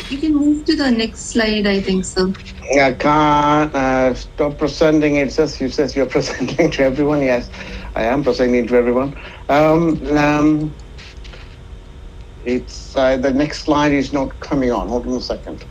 You can move to the next slide, I think, sir. I can't stop presenting. It says you're presenting to everyone. Yes, I am presenting to everyone. It's the next slide is not coming on. Hold on a second.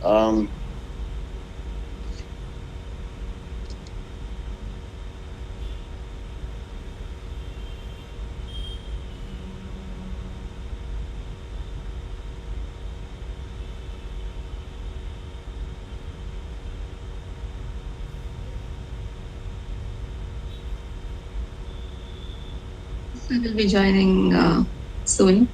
I will be joining soon.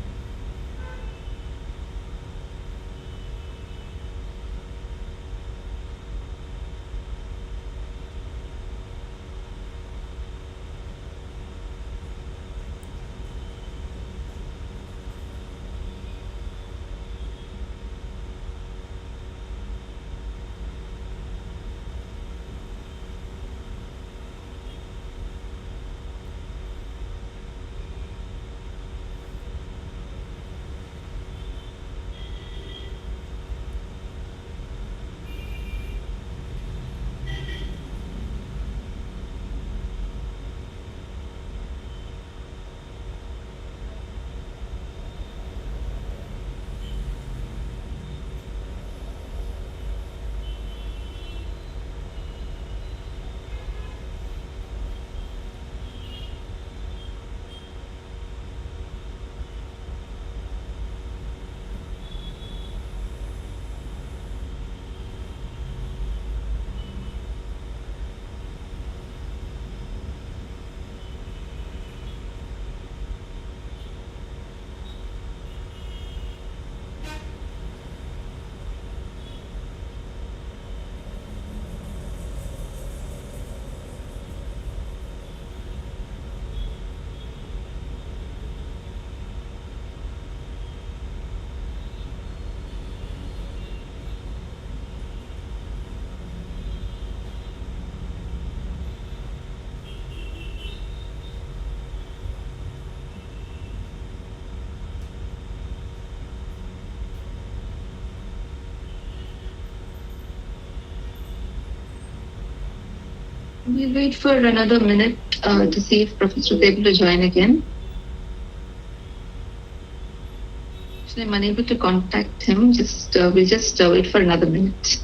We'll wait for another minute to see if Professor is able to join again. Actually, I'm unable to contact him. We'll just wait for another minute.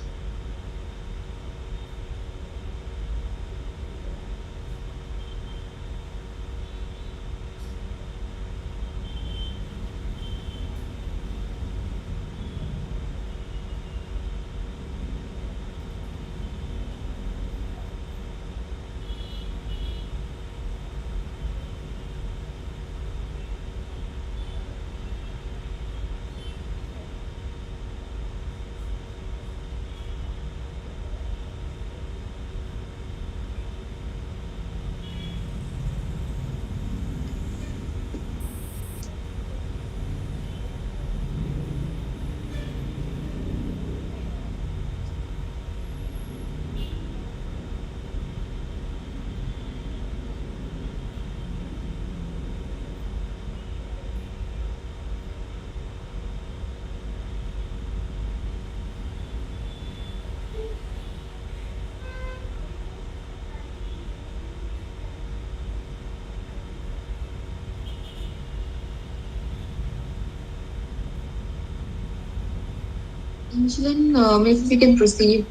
Angeline, maybe we can proceed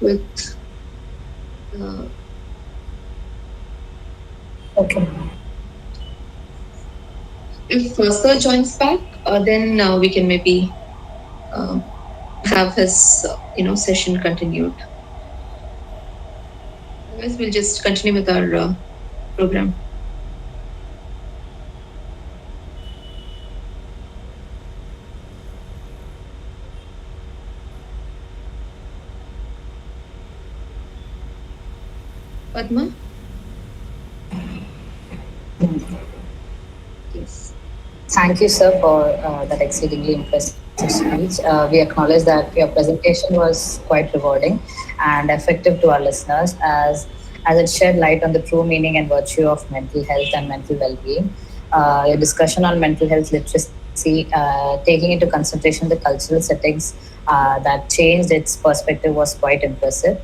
with. Okay. If Sir joins back, then we can maybe have his session continued. Otherwise, we'll just continue with our program. Padma? Yes. Thank you, sir, for that exceedingly impressive speech. We acknowledge that your presentation was quite rewarding and effective to our listeners as it shed light on the true meaning and virtue of mental health and mental well-being. Your discussion on mental health literacy, taking into consideration the cultural settings that changed its perspective was quite impressive.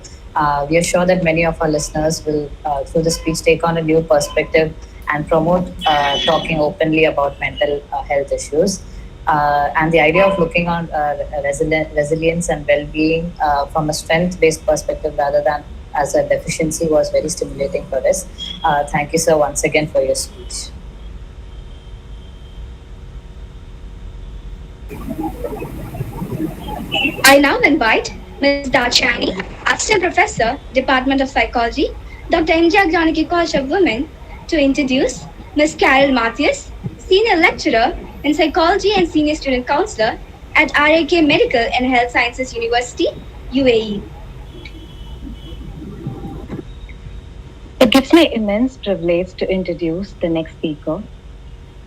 We are sure that many of our listeners will, through the speech, take on a new perspective and promote talking openly about mental health issues. And the idea of looking on resilience and well-being from a strength-based perspective rather than as a deficiency was very stimulating for us. Thank you, sir, once again for your speech. I now invite Ms. Dachani, Assistant Professor, Department of Psychology, Dr. MGR Janaki College of Women, to introduce Ms. Carol Mathias, Senior Lecturer in Psychology and Senior Student Counselor at RAK Medical and Health Sciences University, UAE. It gives me immense privilege to introduce the next speaker.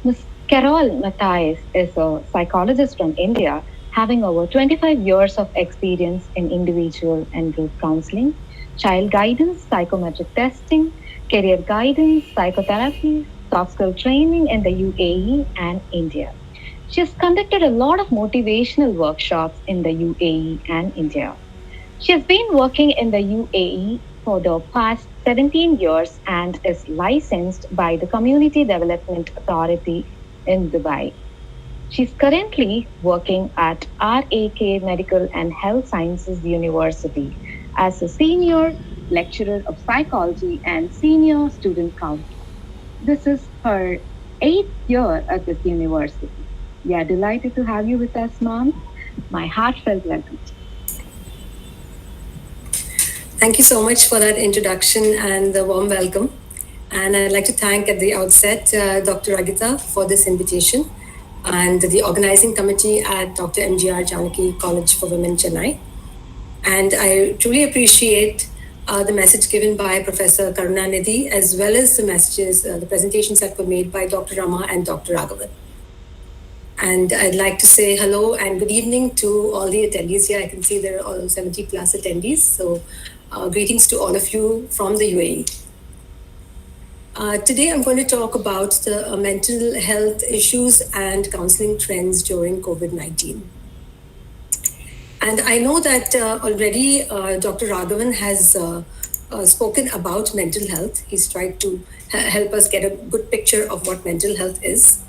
Ms. Carol Mathias is a psychologist from India, having over 25 years of experience in individual and group counseling, child guidance, psychometric testing, career guidance, psychotherapy, soft skill training in the UAE and India. She has conducted a lot of motivational workshops in the UAE and India. She has been working in the UAE for the past 17 years and is licensed by the Community Development Authority in Dubai. She's currently working at RAK Medical and Health Sciences University as a senior lecturer of psychology and senior student counselor. This is her 8th year at this university. We are delighted to have you with us, ma'am. My heartfelt welcome. Thank you so much for that introduction and the warm welcome. And I'd like to thank at the outset Dr. Ragita for this invitation and the organizing committee at Dr. MGR Janaki College for Women, Chennai. And I truly appreciate the message given by Professor Karunanidhi, as well as the messages, the presentations that were made by Dr. Rama and Dr. Raghavan. And I'd like to say hello and good evening to all the attendees here. I can see there are all 70 plus attendees. So greetings to all of you from the UAE. Today I'm going to talk about the mental health issues and counseling trends during COVID-19. And I know that already Dr. Raghavan has spoken about mental health. He's tried to help us get a good picture of what mental health is.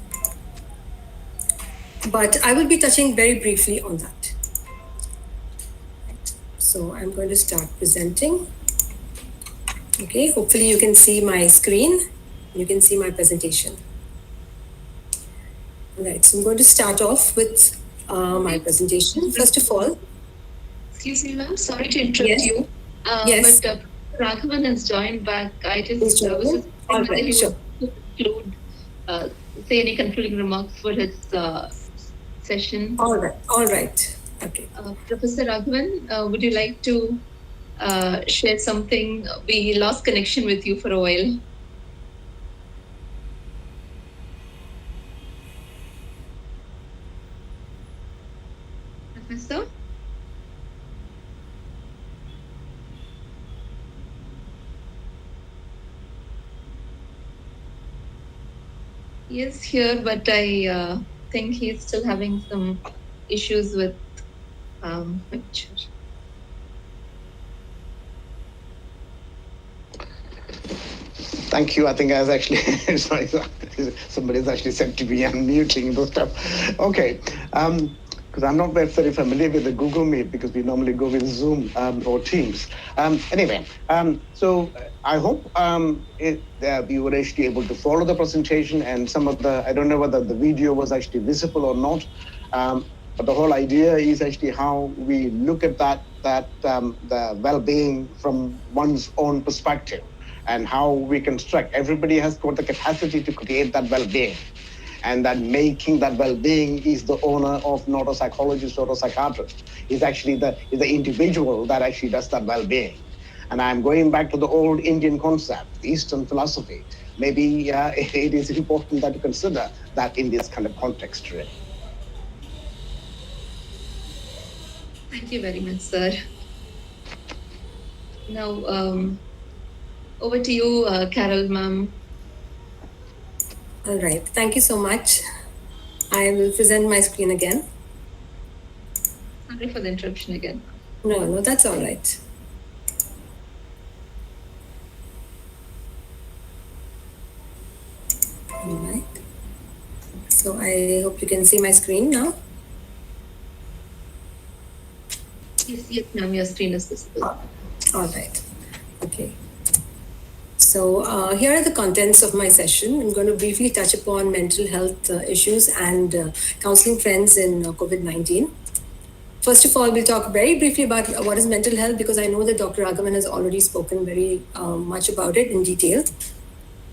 But I will be touching very briefly on that. So I'm going to start presenting. Okay, hopefully you can see my screen. You can see my presentation. All right, so I'm going to start off with my presentation. First of all. Excuse me, ma'am. Sorry to interrupt you. Yes. But Raghavan has joined back. I just was all right, sure. Conclude, say any concluding remarks for his session. All right. Okay. Professor Raghavan, would you like to share something? We lost connection with you for a while. Professor? He is here, but I think he's still having some issues with picture. Thank you. I think I was actually, sorry, somebody's actually said to be unmuting those stuff. Okay. because I'm not very familiar with the Google Meet because we normally go with Zoom or Teams. Anyway, so I hope you were actually able to follow the presentation and some of the, I don't know whether the video was actually visible or not, but the whole idea is actually how we look at the well-being from one's own perspective and how we construct. Everybody has got the capacity to create that well-being, and that making that well-being is the owner of not a psychologist or a psychiatrist. Is actually the individual that actually does that well-being. And I'm going back to the old Indian concept, Eastern philosophy. Maybe it is important that you consider that in this kind of context, really. Thank you very much, sir. Now, over to you, Carol, ma'am. All right. Thank you so much. I will present my screen again. Sorry for the interruption again. No, that's all right. All right. So I hope you can see my screen now. Yes, ma'am, your screen is visible. All right. Okay. So here are the contents of my session. I'm going to briefly touch upon mental health issues and counseling trends in COVID-19. First of all, we'll talk very briefly about what is mental health, because I know that Dr. Raghavan has already spoken very much about it in detail.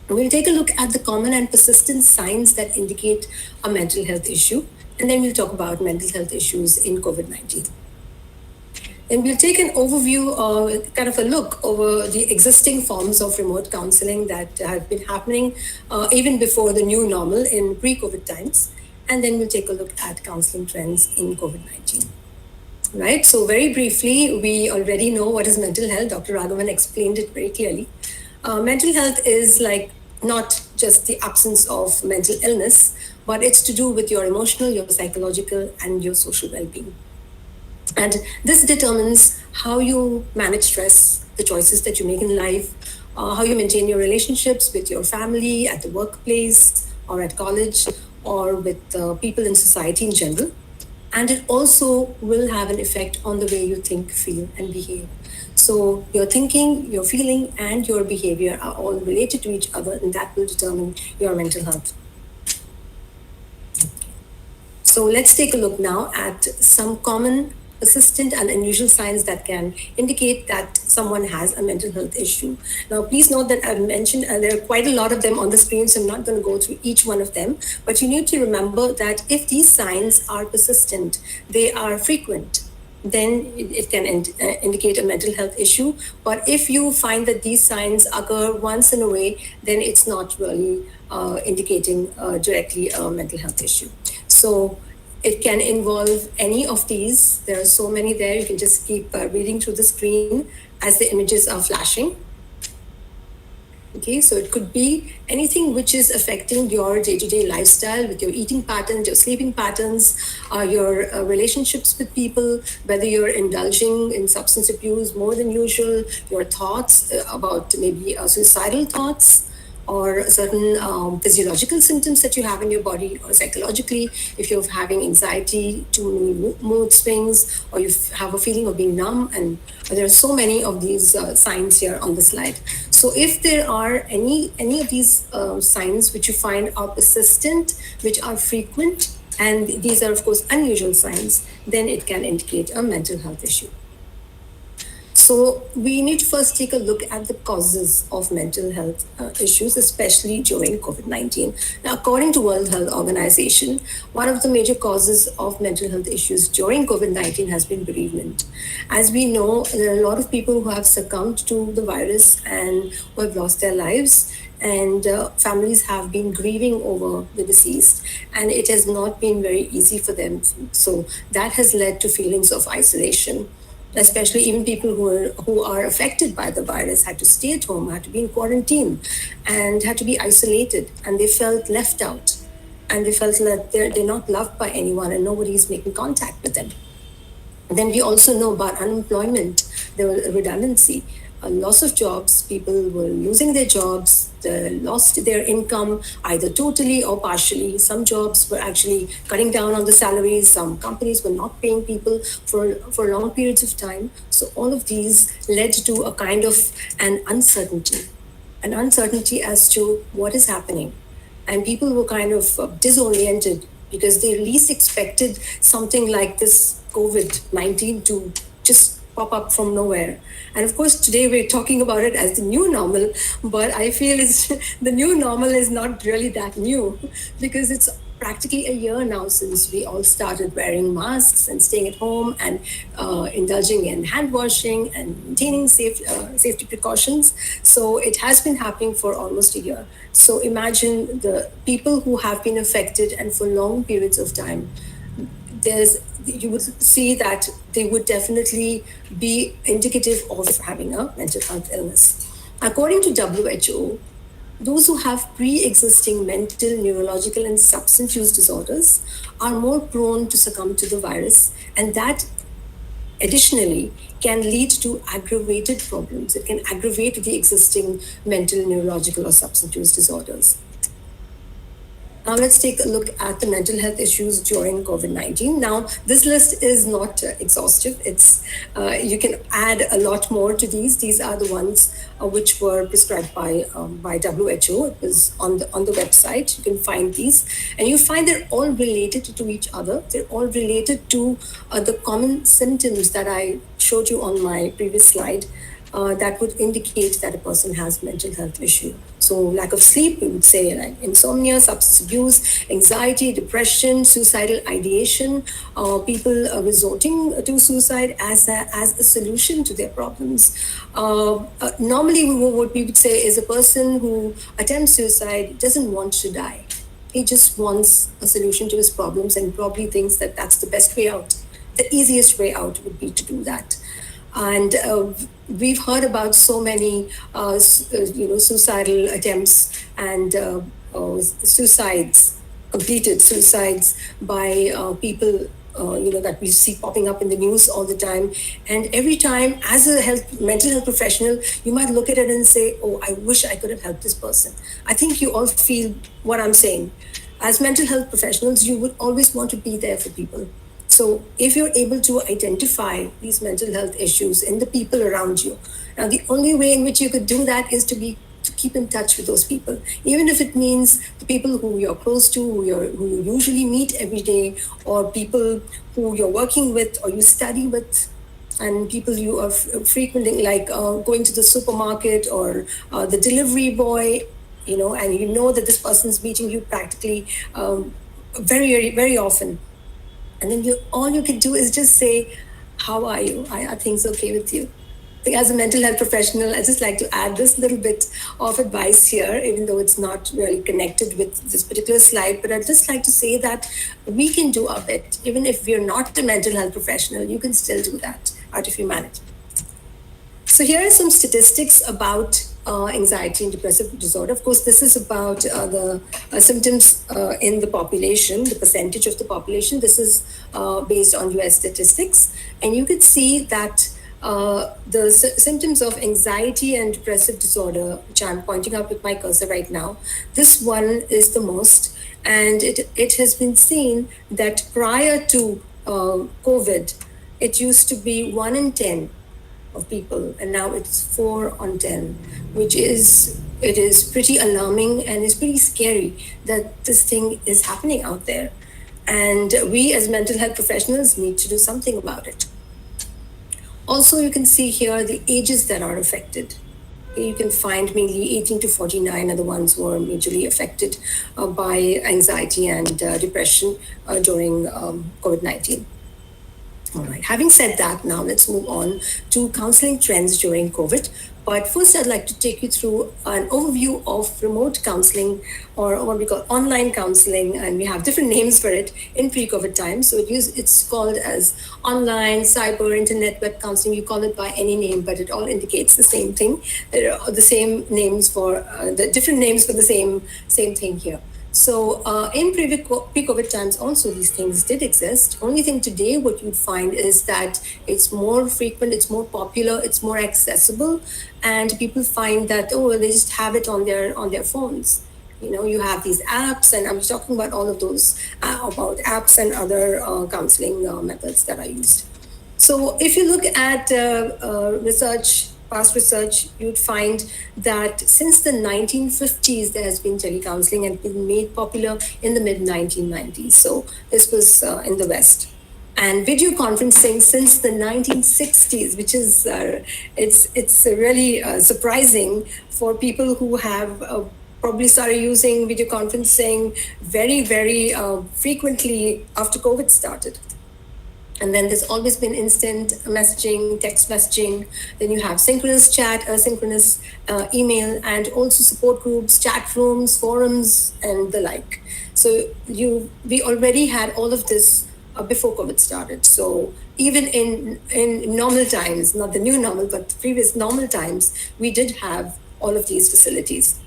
We'll take a look at the common and persistent signs that indicate a mental health issue, and then we'll talk about mental health issues in COVID-19. And we'll take an overview, kind of a look over the existing forms of remote counseling that have been happening even before the new normal in pre-COVID times. And then we'll take a look at counseling trends in COVID-19. Right, so very briefly, we already know what is mental health. Dr. Raghavan explained it very clearly. Mental health is like not just the absence of mental illness, but it's to do with your emotional, your psychological, and your social well-being. And this determines how you manage stress, the choices that you make in life, how you maintain your relationships with your family, at the workplace, or at college, or with people in society in general. And it also will have an effect on the way you think, feel, and behave. So your thinking, your feeling, and your behavior are all related to each other, and that will determine your mental health. So let's take a look now at some common, persistent, and unusual signs that can indicate that someone has a mental health issue. Now, please note that I've mentioned there are quite a lot of them on the screen, so I'm not going to go through each one of them. But you need to remember that if these signs are persistent, they are frequent, then it can indicate a mental health issue. But if you find that these signs occur once in a way, then it's not really indicating directly a mental health issue. So it can involve any of these. There are so many there. You can just keep reading through the screen as the images are flashing. Okay, so it could be anything which is affecting your day-to-day lifestyle, with your eating patterns, your sleeping patterns, your relationships with people, whether you're indulging in substance abuse more than usual, your thoughts about maybe suicidal thoughts, or certain physiological symptoms that you have in your body, or psychologically, if you're having anxiety, too many mood swings, or you have a feeling of being numb. And there are so many of these signs here on the slide. So if there are any of these signs which you find are persistent, which are frequent, and these are of course unusual signs, then it can indicate a mental health issue. So we need to first take a look at the causes of mental health issues, especially during COVID-19. Now, according to World Health Organization, one of the major causes of mental health issues during COVID-19 has been bereavement. As we know, there are a lot of people who have succumbed to the virus and who have lost their lives, and families have been grieving over the deceased, and it has not been very easy for them. So that has led to feelings of isolation. Especially even people who are affected by the virus had to stay at home, had to be in quarantine, and had to be isolated, and they felt left out, and they felt that they're not loved by anyone, and nobody is making contact with them. And then we also know about unemployment, the redundancy. a loss of jobs. People were losing their jobs, they lost their income either totally or partially. Some jobs were actually cutting down on the salaries. Some companies were not paying people for long periods of time. So all of these led to a kind of an uncertainty as to what is happening. And people were kind of disoriented because they least expected something like this COVID-19 to just pop up from nowhere. And of course, today we're talking about it as the new normal, but I feel it's, the new normal is not really that new because it's practically a year now since we all started wearing masks and staying at home and indulging in hand washing and maintaining safety precautions. So it has been happening for almost a year. So imagine the people who have been affected and for long periods of time. You would see that they would definitely be indicative of having a mental health illness. According to WHO, those who have pre-existing mental, neurological, and substance use disorders are more prone to succumb to the virus, and that additionally can lead to aggravated problems. It can aggravate the existing mental, neurological, or substance use disorders. Now let's take a look at the mental health issues during COVID-19. Now, this list is not exhaustive. It's you can add a lot more to these. These are the ones which were prescribed by WHO. It was on the website. You can find these, and you find they're all related to each other. They're all related to the common symptoms that I showed you on my previous slide. That would indicate that a person has mental health issue. So lack of sleep, we would say like insomnia, substance abuse, anxiety, depression, suicidal ideation, people resorting to suicide as a solution to their problems. Normally, what we would say is a person who attempts suicide doesn't want to die. He just wants a solution to his problems and probably thinks that that's the best way out. The easiest way out would be to do that. And we've heard about so many, suicidal attempts and completed suicides by people, that we see popping up in the news all the time. And every time, as a mental health professional, you might look at it and say, "Oh, I wish I could have helped this person." I think you all feel what I'm saying. As mental health professionals, you would always want to be there for people. So if you're able to identify these mental health issues in the people around you, now the only way in which you could do that is to keep in touch with those people, even if it means the people who you're close to, who you usually meet every day, or people who you're working with or you study with, and people you are frequenting, like going to the supermarket or the delivery boy, and you know that this person's meeting you practically very, very, very often. And then all you can do is just say, "How are you? Are things okay with you?" I think as a mental health professional, I just like to add this little bit of advice here, even though it's not really connected with this particular slide. But I'd just like to say that we can do our bit. Even if we're not a mental health professional, you can still do that out of humanity. So here are some statistics about anxiety and depressive disorder. Of course, this is about the symptoms in the population, the percentage of the population. This is based on US statistics. And you could see that the symptoms of anxiety and depressive disorder, which I'm pointing out with my cursor right now, this one is the most. And it has been seen that prior to COVID, it used to be 1 in 10 of people, and now it's 4 on 10, which is pretty alarming and it's pretty scary that this thing is happening out there. And we as mental health professionals need to do something about it. Also, you can see here the ages that are affected. You can find mainly 18 to 49 are the ones who are majorly affected by anxiety and depression during COVID-19. All right, having said that, now let's move on to counseling trends during COVID. But first, I'd like to take you through an overview of remote counseling, or what we call online counseling, and we have different names for it in pre-COVID times. So it's called as online, cyber, internet, web counseling. You call it by any name, but it all indicates the same thing. There are the same names for the different names for the same thing here. So in pre-COVID times also these things did exist. Only thing today what you'd find is that it's more frequent, it's more popular, it's more accessible, and people find that, oh, they just have it on their phones. You know, you have these apps, and I'm talking about all of those, about apps and other counseling methods that are used. So if you look at past research, you'd find that since the 1950s, there has been telecounseling and been made popular in the mid 1990s. So this was in the West. And video conferencing since the 1960s, which is, it's really surprising for people who have probably started using video conferencing very, very frequently after COVID started. And then there's always been instant messaging, text messaging. Then you have synchronous chat, asynchronous email, and also support groups, chat rooms, forums, and the like. So we already had all of this before COVID started. So even in normal times, not the new normal, but previous normal times, we did have all of these facilities.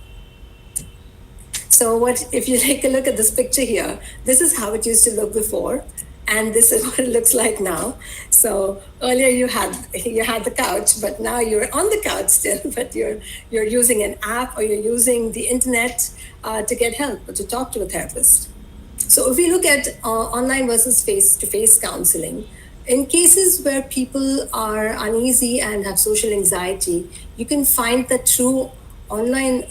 So if you take a look at this picture here, this is how it used to look before. And this is what it looks like now. So earlier you had the couch, but now you're on the couch still, but you're using an app or you're using the internet to get help or to talk to a therapist. So if we look at online versus face-to-face counseling, in cases where people are uneasy and have social anxiety, you can find that through online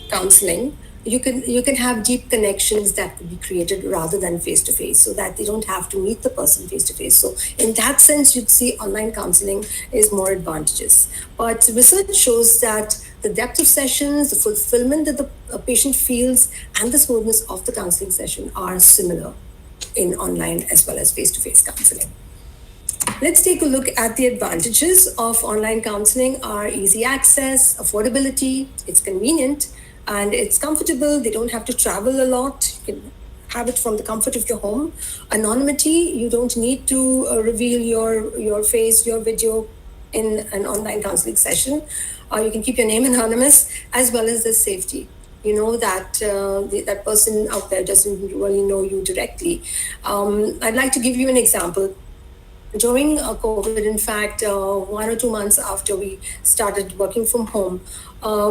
counseling, you can have deep connections that could be created rather than face to face, so that they don't have to meet the person face to face. So in that sense, you'd see online counseling is more advantageous. But research shows that the depth of sessions, the fulfillment that the patient feels, and the smoothness of the counseling session are similar in online as well as face to face counseling. Let's take a look at the advantages of online counseling are easy access, affordability, it's convenient, and it's comfortable. They don't have to travel a lot. You can have it from the comfort of your home. Anonymity, you don't need to reveal your face, your video in an online counseling session. You can keep your name anonymous, as well as the safety. You know that that person out there doesn't really know you directly. I'd like to give you an example. During COVID, in fact, 1 or 2 months after we started working from home,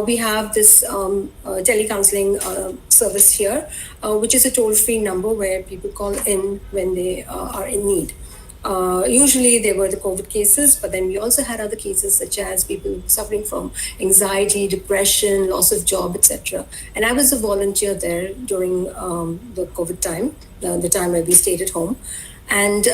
we have this telecounseling service here, which is a toll-free number where people call in when they are in need. Usually they were the COVID cases, but then we also had other cases such as people suffering from anxiety, depression, loss of job, etc. And I was a volunteer there during the COVID time, the time where we stayed at home. And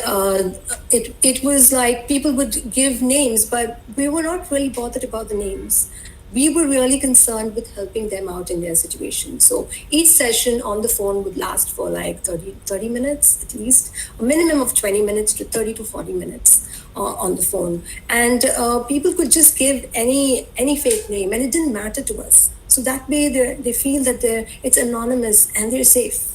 it was like people would give names, but we were not really bothered about the names. We were really concerned with helping them out in their situation. So each session on the phone would last for like 30 minutes at least, a minimum of 20 minutes to 30 to 40 minutes on the phone. And people could just give any fake name, and it didn't matter to us. So that way they feel that it's anonymous and they're safe.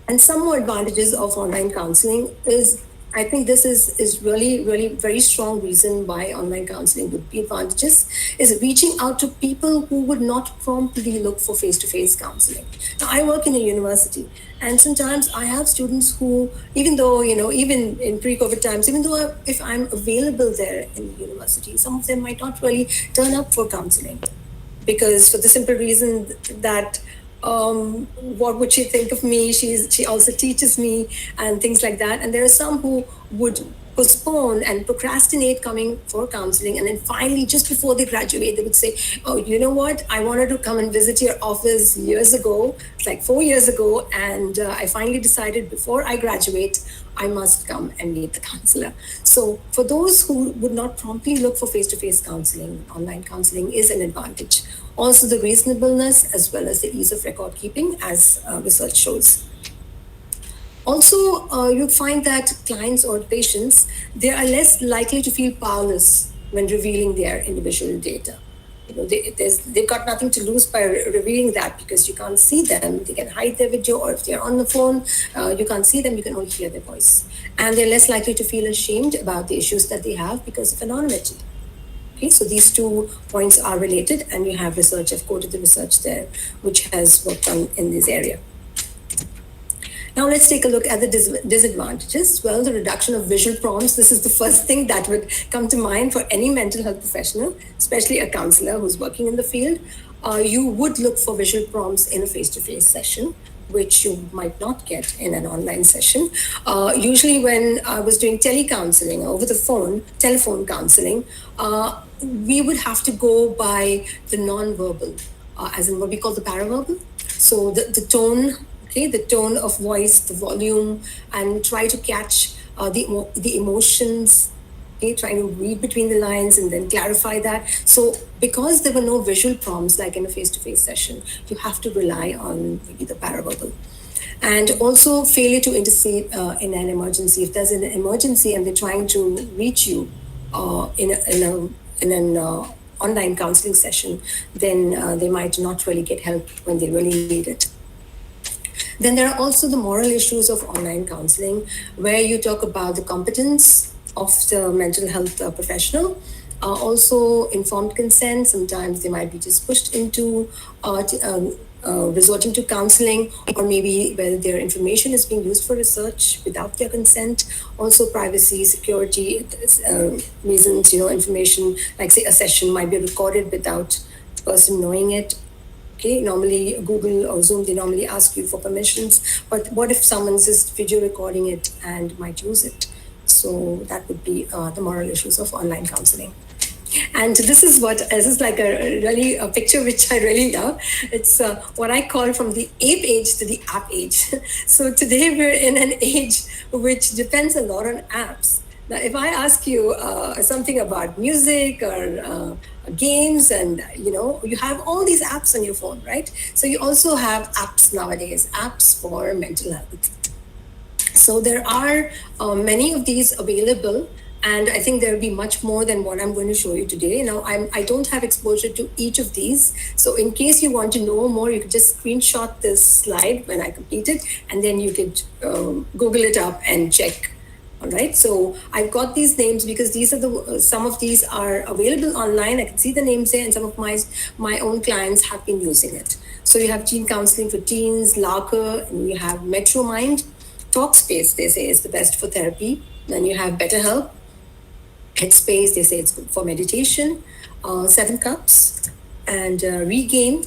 And some more advantages of online counseling is, I think this is really, really very strong reason why online counseling would be advantageous, is reaching out to people who would not promptly look for face-to-face counseling. Now, I work in a university, and sometimes I have students who, even though, even in pre-COVID times, even though if I'm available there in the university, some of them might not really turn up for counseling, because for the simple reason that what would she think of me? She also teaches me and things like that. And there are some who would postpone and procrastinate coming for counseling. And then finally, just before they graduate, they would say, oh, you know what? I wanted to come and visit your office years ago, like 4 years ago. And I finally decided before I graduate, I must come and meet the counselor. So for those who would not promptly look for face-to-face counseling, online counseling is an advantage. Also the reasonableness as well as the ease of record keeping, as research shows. Also, you'd find that clients or patients, they are less likely to feel powerless when revealing their individual data. They've got nothing to lose by revealing that, because you can't see them. They can hide their video, or if they're on the phone, you can't see them, you can only hear their voice. And they're less likely to feel ashamed about the issues that they have because of anonymity. Okay, so these 2 points are related, and you have research. I've quoted the research there, which has worked on in this area. Now let's take a look at the disadvantages. Well, the reduction of visual prompts. This is the first thing that would come to mind for any mental health professional, especially a counselor who's working in the field. You would look for visual prompts in a face-to-face session, which you might not get in an online session. Usually when I was doing telecounseling over the phone, telephone counseling, we would have to go by the non-verbal, as in what we call the paraverbal. So the tone, okay, the tone of voice, the volume, and try to catch the emotions, okay, trying to read between the lines and then clarify that. So because there were no visual prompts like in a face-to-face session, you have to rely on maybe the paraverbal. And also failure to intercede in an emergency. If there's an emergency and they're trying to reach you in an online counseling session, then they might not really get help when they really need it. Then there are also the moral issues of online counseling, where you talk about the competence of the mental health professional. Also informed consent. Sometimes they might be just pushed into resorting to counseling, or maybe whether their information is being used for research without their consent. Also privacy, security reasons, information like say a session might be recorded without the person knowing it. Okay, normally Google or Zoom, they normally ask you for permissions, but what if someone's just video recording it and might use it? So that would be the moral issues of online counseling. And this is like a picture which I really love. It's what I call from the ape age to the app age. So today we're in an age which depends a lot on apps. Now, if I ask you something about music or games, and you have all these apps on your phone, right? So you also have apps nowadays, apps for mental health. So there are many of these available, and I think there will be much more than what I'm going to show you today. Now, I don't have exposure to each of these. So in case you want to know more, you could just screenshot this slide when I complete it, and then you could Google it up and check. All right, so I've got these names because these are some of these are available online. I can see the names there, and some of my own clients have been using it. So you have Teen Counseling for Teens, Larker, and you have MetroMind. Talkspace, they say, is the best for therapy. Then you have BetterHelp. Headspace, they say it's good for meditation. 7 Cups and Regain,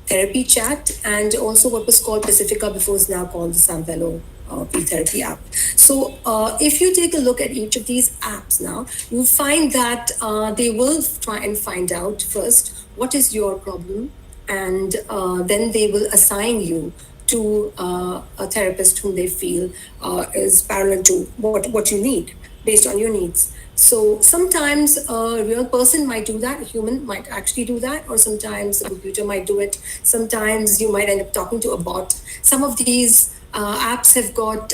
Therapy Chat, and also what was called Pacifica before is now called the Sanvello Therapy app. So if you take a look at each of these apps now, you'll find that they will try and find out first what is your problem, and then they will assign you to a therapist whom they feel is parallel to what you need based on your needs. So sometimes a real person might do that, a human might actually do that, or sometimes a computer might do it. Sometimes you might end up talking to a bot. Some of these apps have got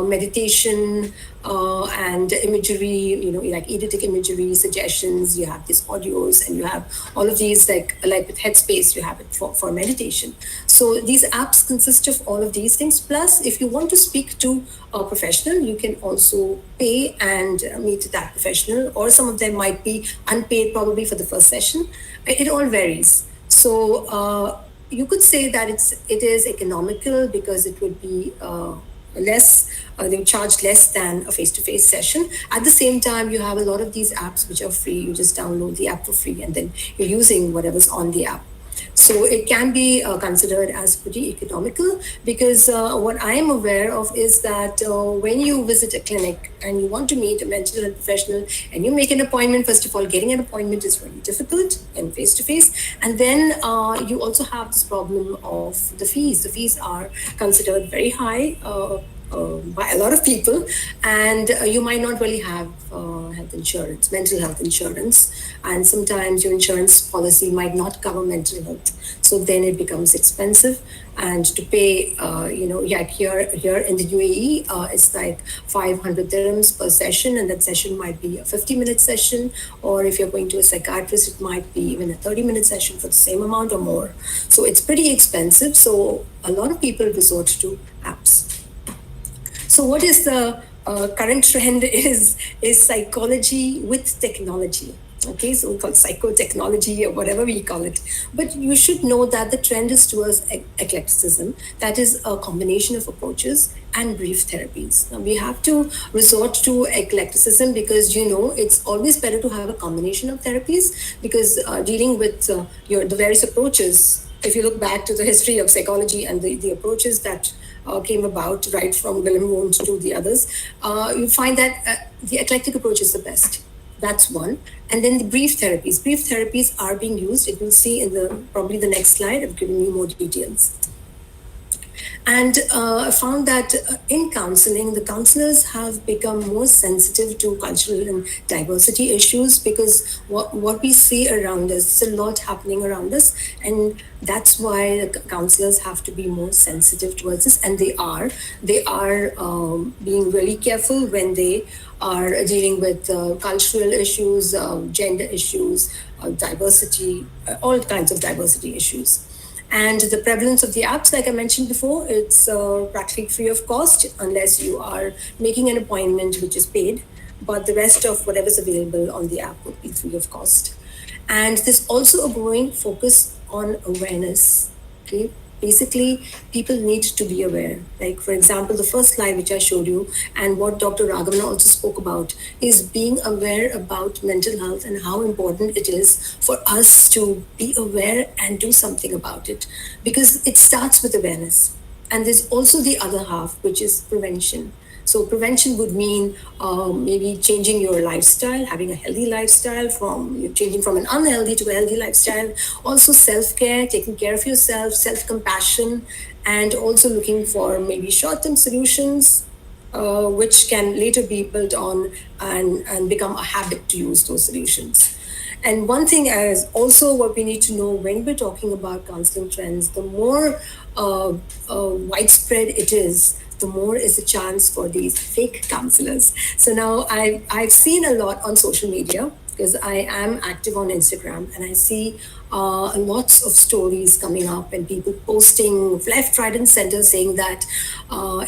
meditation and imagery, like edetic imagery suggestions. You have these audios, and you have all of these, like with Headspace, you have it for meditation. So these apps consist of all of these things. Plus, if you want to speak to a professional, you can also pay and meet that professional, or some of them might be unpaid probably for the first session. It all varies. So you could say that it is economical because it would be less, they would charge less than a face-to-face session. At the same time, you have a lot of these apps which are free. You just download the app for free, and then you're using whatever's on the app. So it can be considered as pretty economical, because what I am aware of is that when you visit a clinic and you want to meet a mental health professional and you make an appointment, first of all, getting an appointment is really difficult and face-to-face. And then you also have this problem of the fees. The fees are considered very high by a lot of people, and you might not really have health insurance, mental health insurance, and sometimes your insurance policy might not cover mental health. So then it becomes expensive, and to pay, like here in the UAE, it's like 500 dirhams per session, and that session might be a 50-minute session, or if you're going to a psychiatrist, it might be even a 30-minute session for the same amount or more. So it's pretty expensive. So a lot of people resort to apps. So what is the current trend is psychology with technology. okay, so called psychotechnology or whatever we call it. But you should know that the trend is towards eclecticism, that is a combination of approaches and brief therapies. Now we have to resort to eclecticism because it's always better to have a combination of therapies, because dealing with the various approaches, if you look back to the history of psychology and the approaches that came about right from Wilhelm Wundt to the others, you find that the eclectic approach is the best. That's one. And then the brief therapies. Brief therapies are being used. It will see in probably the next slide. I've given you more details. And I found that in counseling, the counselors have become more sensitive to cultural and diversity issues, because what we see around us, there's a lot happening around us. And that's why the counselors have to be more sensitive towards this. And they are being really careful when they are dealing with cultural issues, gender issues, diversity, all kinds of diversity issues. And the prevalence of the apps, like I mentioned before, it's practically free of cost unless you are making an appointment, which is paid. But the rest of whatever's available on the app would be free of cost. And there's also a growing focus on awareness. Okay, basically, people need to be aware. Like, for example, the first slide which I showed you, and what Dr. Raghavan also spoke about, is being aware about mental health and how important it is for us to be aware and do something about it. Because it starts with awareness. And there's also the other half, which is prevention. So prevention would mean maybe changing your lifestyle, having a healthy lifestyle, changing from an unhealthy to a healthy lifestyle. Also self-care, taking care of yourself, self-compassion, and also looking for maybe short-term solutions, which can later be built on and become a habit to use those solutions. And one thing is also what we need to know when we're talking about counseling trends, the more widespread it is, the more is the chance for these fake counselors. So now I've seen a lot on social media, because I am active on Instagram, and I see lots of stories coming up and people posting left, right, and center saying that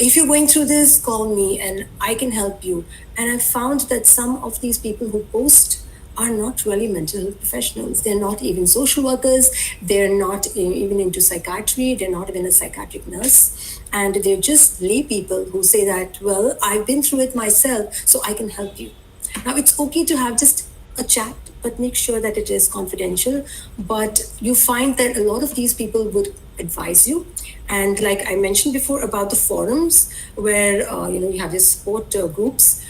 if you're going through this, call me and I can help you. And I found that some of these people who post are not really mental health professionals. They're not even social workers. They're not even into psychiatry. They're not even a psychiatric nurse. And they're just lay people who say that, well, I've been through it myself, so I can help you. Now, it's okay to have just a chat, but make sure that it is confidential. But you find that a lot of these people would advise you. And like I mentioned before about the forums where, you have these support groups,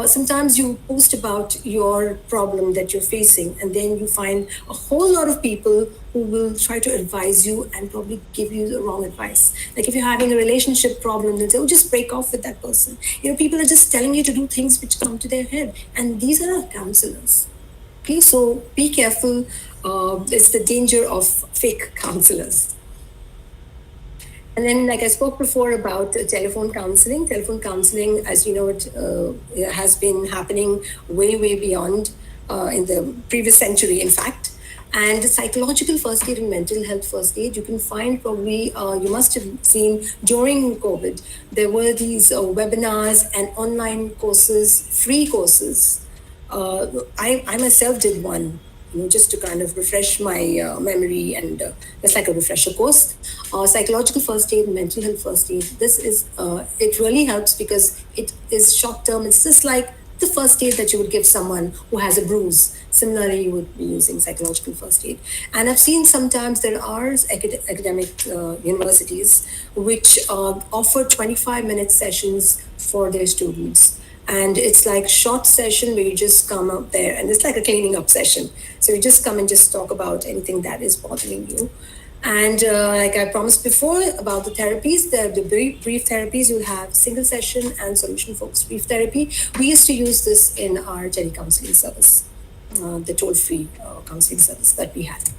sometimes you post about your problem that you're facing, and then you find a whole lot of people who will try to advise you and probably give you the wrong advice. Like if you're having a relationship problem, they'll say, oh, just break off with that person. People are just telling you to do things which come to their head. And these are not counselors. Okay, so be careful. It's the danger of fake counselors. And then, like I spoke before about telephone counseling, as you know, it has been happening way, way beyond in the previous century, in fact. And psychological first aid and mental health first aid, you can find probably, you must have seen during COVID, there were these webinars and online courses, free courses. I myself did one, just to kind of refresh my memory, and it's like a refresher course. Psychological first aid, mental health first aid. This is, it really helps because it is short term. It's just like the first aid that you would give someone who has a bruise. Similarly, you would be using psychological first aid. And I've seen sometimes there are academic universities which offer 25-minute sessions for their students. And it's like short session where you just come up there, and it's like a cleaning up session. So you just come and just talk about anything that is bothering you. And like I promised before about the therapies, the brief therapies, you'll have single session and solution focused brief therapy. We used to use this in our telecounseling service, the toll-free counseling service that we had.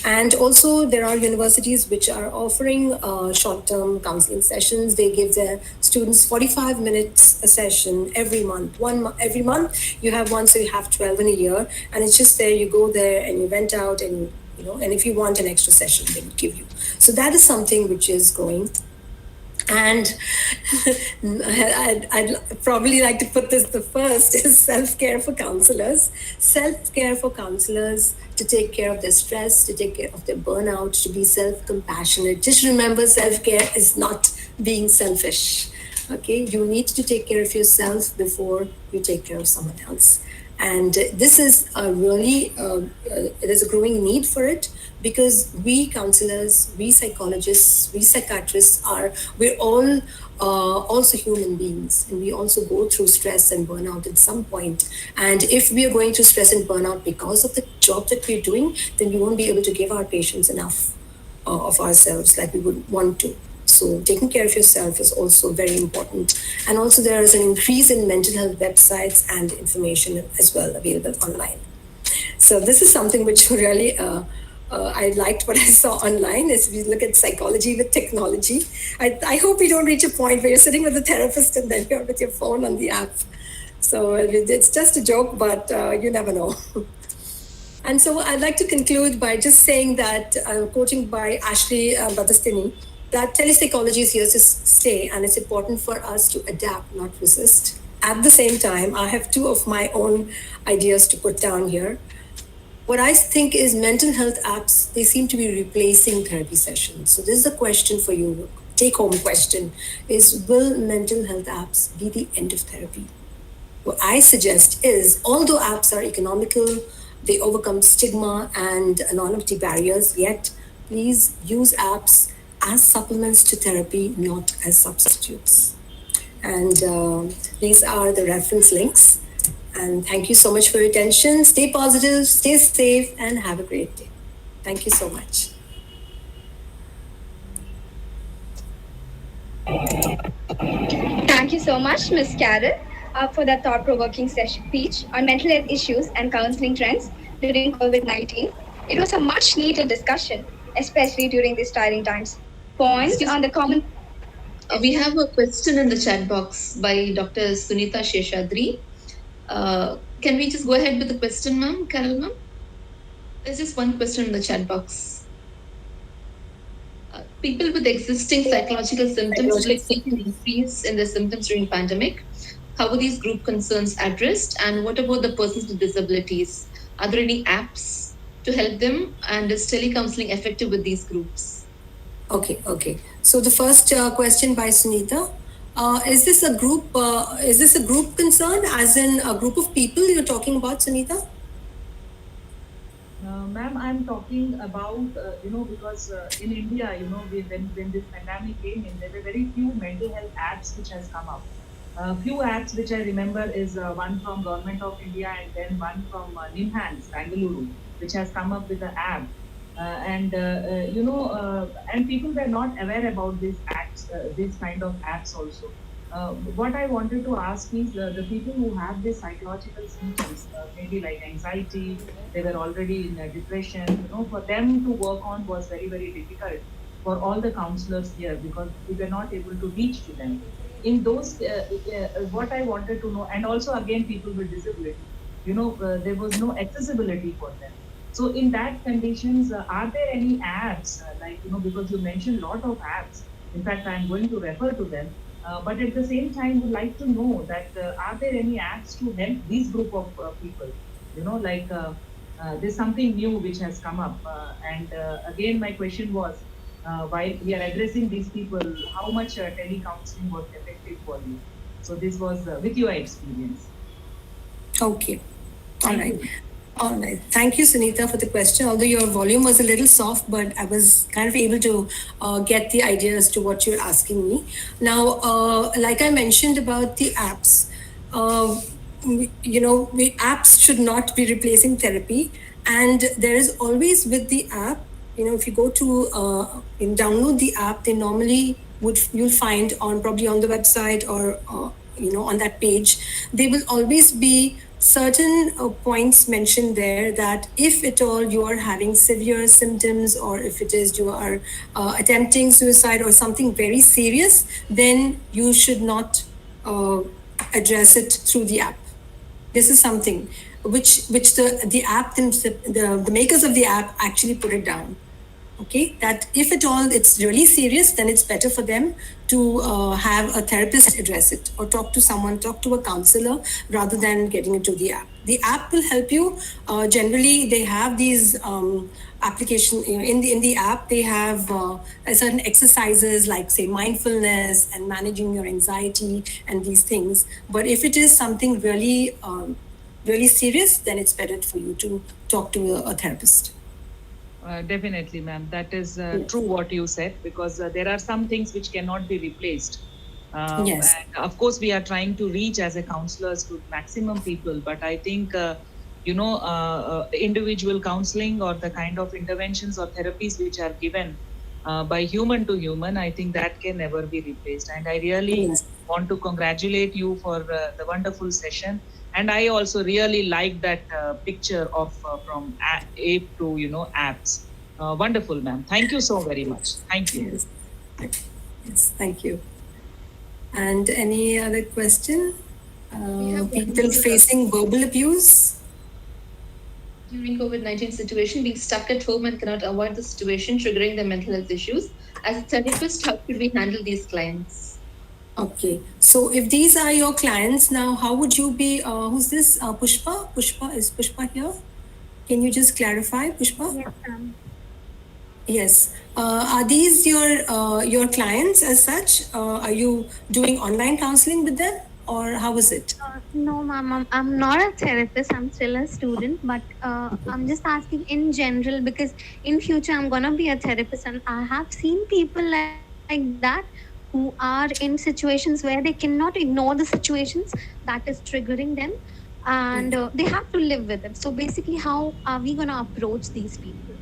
And also there are universities which are offering short-term counseling sessions. They give their students 45 minutes a session every month. Every month you have one, so you have 12 in a year. And it's just there, you go there and you rent out, and and if you want an extra session, they would give you. So that is something which is growing. And I'd probably like to put this the first is self-care for counselors. Self-care for counselors to take care of their stress, to take care of their burnout, to be self-compassionate. Just remember, self-care is not being selfish. Okay, you need to take care of yourself before you take care of someone else. And this is a really, there's a growing need for it, because we counselors, we psychologists, we psychiatrists we're all also human beings, and we also go through stress and burnout at some point. And if we are going through stress and burnout because of the job that we're doing, then we won't be able to give our patients enough of ourselves like we would want to. So taking care of yourself is also very important. And also there is an increase in mental health websites and information as well available online. So this is something which really I liked what I saw online. As we look at psychology with technology, I hope we don't reach a point where you're sitting with a therapist and then you're with your phone on the app. So it's just a joke, but you never know. And so I'd like to conclude by just saying that, quoting by Ashley Badastini, that telepsychology is here to stay, and it's important for us to adapt, not resist. At the same time, I have two of my own ideas to put down here. What I think is mental health apps, they seem to be replacing therapy sessions. So this is a question for you, take-home question, is will mental health apps be the end of therapy? What I suggest is, although apps are economical, they overcome stigma and anonymity barriers, yet please use apps as supplements to therapy, not as substitutes. And these are the reference links. And thank you so much for your attention. Stay positive, stay safe, and have a great day. Thank you so much. Thank you so much, Ms. Carol, for that thought-provoking speech on mental health issues and counseling trends during COVID-19. It was a much-needed discussion, especially during these tiring times. Points on the common... We have a question in the chat box by Dr. Sunita Sheshadri. Can we just go ahead with the question, ma'am? Carol, ma'am? There's just one question in the chat box. People with existing psychological symptoms will see an increase in their symptoms during pandemic. How are these group concerns addressed? And what about the persons with disabilities? Are there any apps to help them? And is telecounseling effective with these groups? Okay. So the first question by Sunita. Is this a group concern, as in a group of people you're talking about, Sunita? Ma'am, I'm talking about, because in India, when this pandemic came in, there were very few mental health apps which has come up. Few apps which I remember is one from Government of India, and then one from Nimhans, Bangalore, which has come up with an app. And people were not aware about these apps, this kind of apps also. What I wanted to ask is the people who have these psychological symptoms, maybe like anxiety, they were already in depression, for them to work on was very, very difficult for all the counselors here, because we were not able to reach to them. In those, what I wanted to know, and also again, people with disability, there was no accessibility for them. So in that conditions, are there any apps, because you mentioned a lot of apps, in fact, I'm going to refer to them, but at the same time, would like to know that are there any apps to help this group of people? There's something new which has come up. Again, my question was, while we are addressing these people, how much telecounseling was effective for you? So this was with your experience. Okay. All right. Thank you, Sunita, for the question. Although your volume was a little soft, but I was kind of able to get the idea as to what you're asking me. Now, like I mentioned about the apps, apps should not be replacing therapy. And there is always with the app, if you go to download the app, they normally you'll find probably on the website or on that page, there will always be certain points mentioned there that if at all you are having severe symptoms, or if it is you are attempting suicide or something very serious, then you should not address it through the app. This is something which the app, the makers of the app actually put it down. Okay, that if at all it's really serious, then it's better for them to have a therapist address it or talk to someone, talk to a counselor rather than getting into the app. The app will help you. Generally, they have these application, in the app. They have certain exercises like say mindfulness and managing your anxiety and these things. But if it is something really really serious, then it's better for you to talk to a therapist. Definitely, ma'am. That is true what you said, because there are some things which cannot be replaced. Yes. And of course, we are trying to reach as a counselors to maximum people. But I think, individual counseling or the kind of interventions or therapies which are given by human to human, I think that can never be replaced. And I really want to congratulate you for the wonderful session. And I also really like that picture of from ape to apps. Wonderful, ma'am. Thank you so very much. Thank you. Yes. Yes, thank you. And any other question? People facing verbal abuse? During COVID-19 situation, being stuck at home and cannot avoid the situation, triggering their mental health issues. As a therapist, how should we handle these clients? Okay, so if these are your clients now, how would you be? Who's this? Pushpa? Pushpa, is Pushpa here? Can you just clarify, Pushpa? Yes, ma'am. Yes. Are these your clients as such? Are you doing online counseling with them, or how is it? No, ma'am. I'm not a therapist. I'm still a student, but I'm just asking in general because in future I'm gonna be a therapist, and I have seen people like that who are in situations where they cannot ignore the situations that is triggering them, and they have to live with it. So basically, how are we gonna approach these people?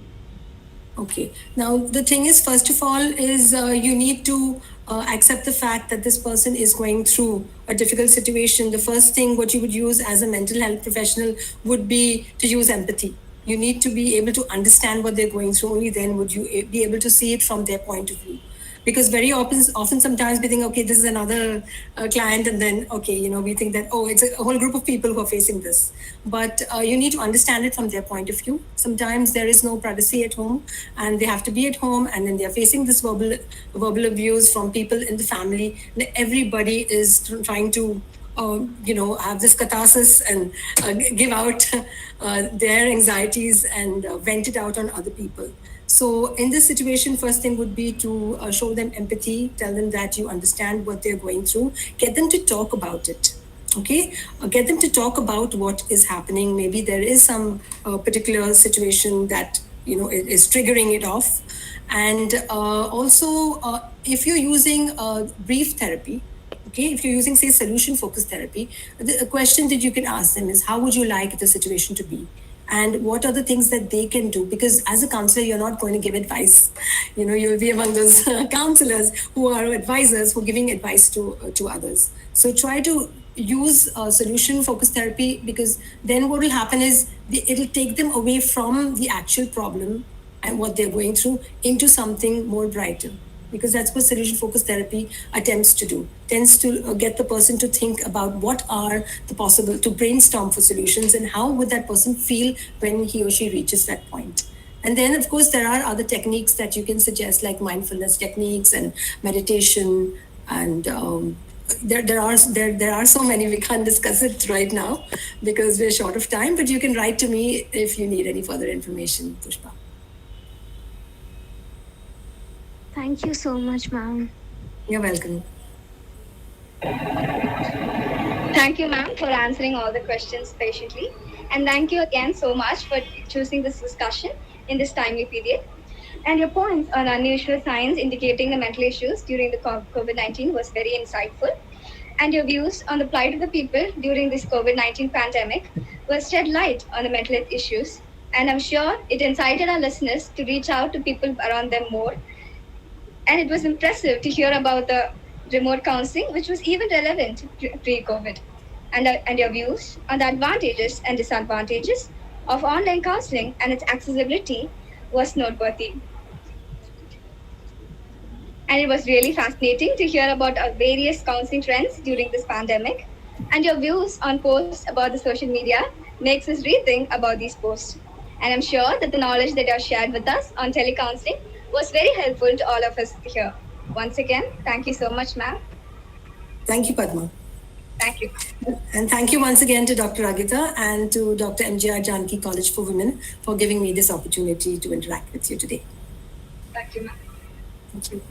Okay. Now the thing is, first of all, is you need to accept the fact that this person is going through a difficult situation. The first thing what you would use as a mental health professional would be to use empathy. You need to be able to understand what they're going through. Only then would you be able to see it from their point of view. Because very often sometimes we think, okay, this is another client, and then okay, we think that it's a whole group of people who are facing this. But you need to understand it from their point of view. Sometimes there is no privacy at home, and they have to be at home, and then they are facing this verbal abuse from people in the family. And everybody is trying to have this catharsis and give out their anxieties and vent it out on other people. So in this situation, first thing would be to show them empathy, tell them that you understand what they're going through, get them to talk about it. Okay, get them to talk about what is happening. Maybe there is some particular situation that is triggering it off, and also if you're using brief therapy. Okay, if you're using, say, solution focused therapy, the question that you can ask them is, how would you like the situation to be? And what are the things that they can do? Because as a counselor, you're not going to give advice. You'll be among those counselors who are advisors who are giving advice to others. So try to use solution focused therapy, because then what will happen is it'll take them away from the actual problem and what they're going through into something more brighter, because that's what solution focused therapy attempts to do, tends to get the person to think about what are the possible, to brainstorm for solutions, and how would that person feel when he or she reaches that point. And then of course there are other techniques that you can suggest, like mindfulness techniques and meditation, and there are so many, we can't discuss it right now because we're short of time, but you can write to me if you need any further information, Pushpa. Thank you so much, ma'am. You're welcome. Thank you, ma'am, for answering all the questions patiently. And thank you again so much for choosing this discussion in this timely period. And your points on unusual signs indicating the mental issues during the COVID-19 was very insightful. And your views on the plight of the people during this COVID-19 pandemic will shed light on the mental health issues. And I'm sure it incited our listeners to reach out to people around them more. And it was impressive to hear about the remote counseling, which was even relevant pre-COVID. And your views on the advantages and disadvantages of online counseling and its accessibility was noteworthy. And it was really fascinating to hear about our various counseling trends during this pandemic. And your views on posts about the social media makes us rethink about these posts. And I'm sure that the knowledge that you have shared with us on telecounseling was very helpful to all of us here. Once again, thank you so much, ma'am. Thank you, Padma. Thank you. And thank you once again to Dr. Agita and to Dr. MGR Janaki College for Women for giving me this opportunity to interact with you today. Thank you, ma'am. Thank you.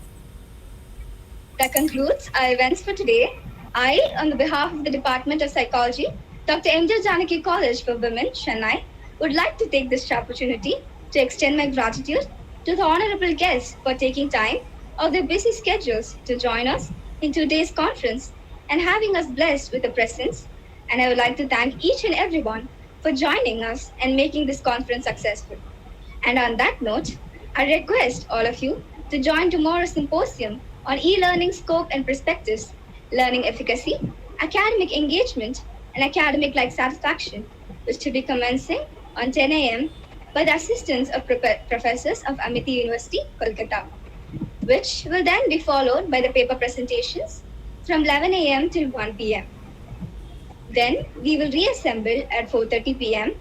That concludes our events for today. I, on the behalf of the Department of Psychology, Dr. MGR Janaki College for Women, Chennai, would like to take this opportunity to extend my gratitude to the honorable guests for taking time of their busy schedules to join us in today's conference and having us blessed with the presence. And I would like to thank each and everyone for joining us and making this conference successful. And on that note, I request all of you to join tomorrow's symposium on e-learning scope and perspectives, learning efficacy, academic engagement, and academic-like satisfaction, which will be commencing on 10 a.m. by the assistance of professors of Amity University, Kolkata, which will then be followed by the paper presentations from 11 a.m. till 1 p.m. Then we will reassemble at 4:30 p.m.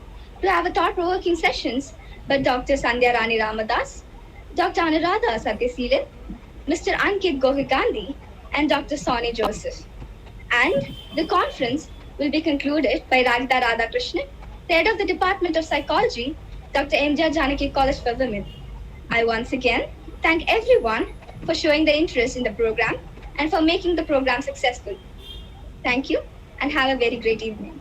to have a thought-provoking sessions by Dr. Sandhya Rani Ramadas, Dr. Anuradha Satyaseelan, Mr. Ankit Gohikandi, and Dr. Sonny Joseph. And the conference will be concluded by Ragita Radhakrishnan, the head of the Department of Psychology, Dr. MGR Janaki College for Women. I once again thank everyone for showing the interest in the program and for making the program successful. Thank you and have a very great evening.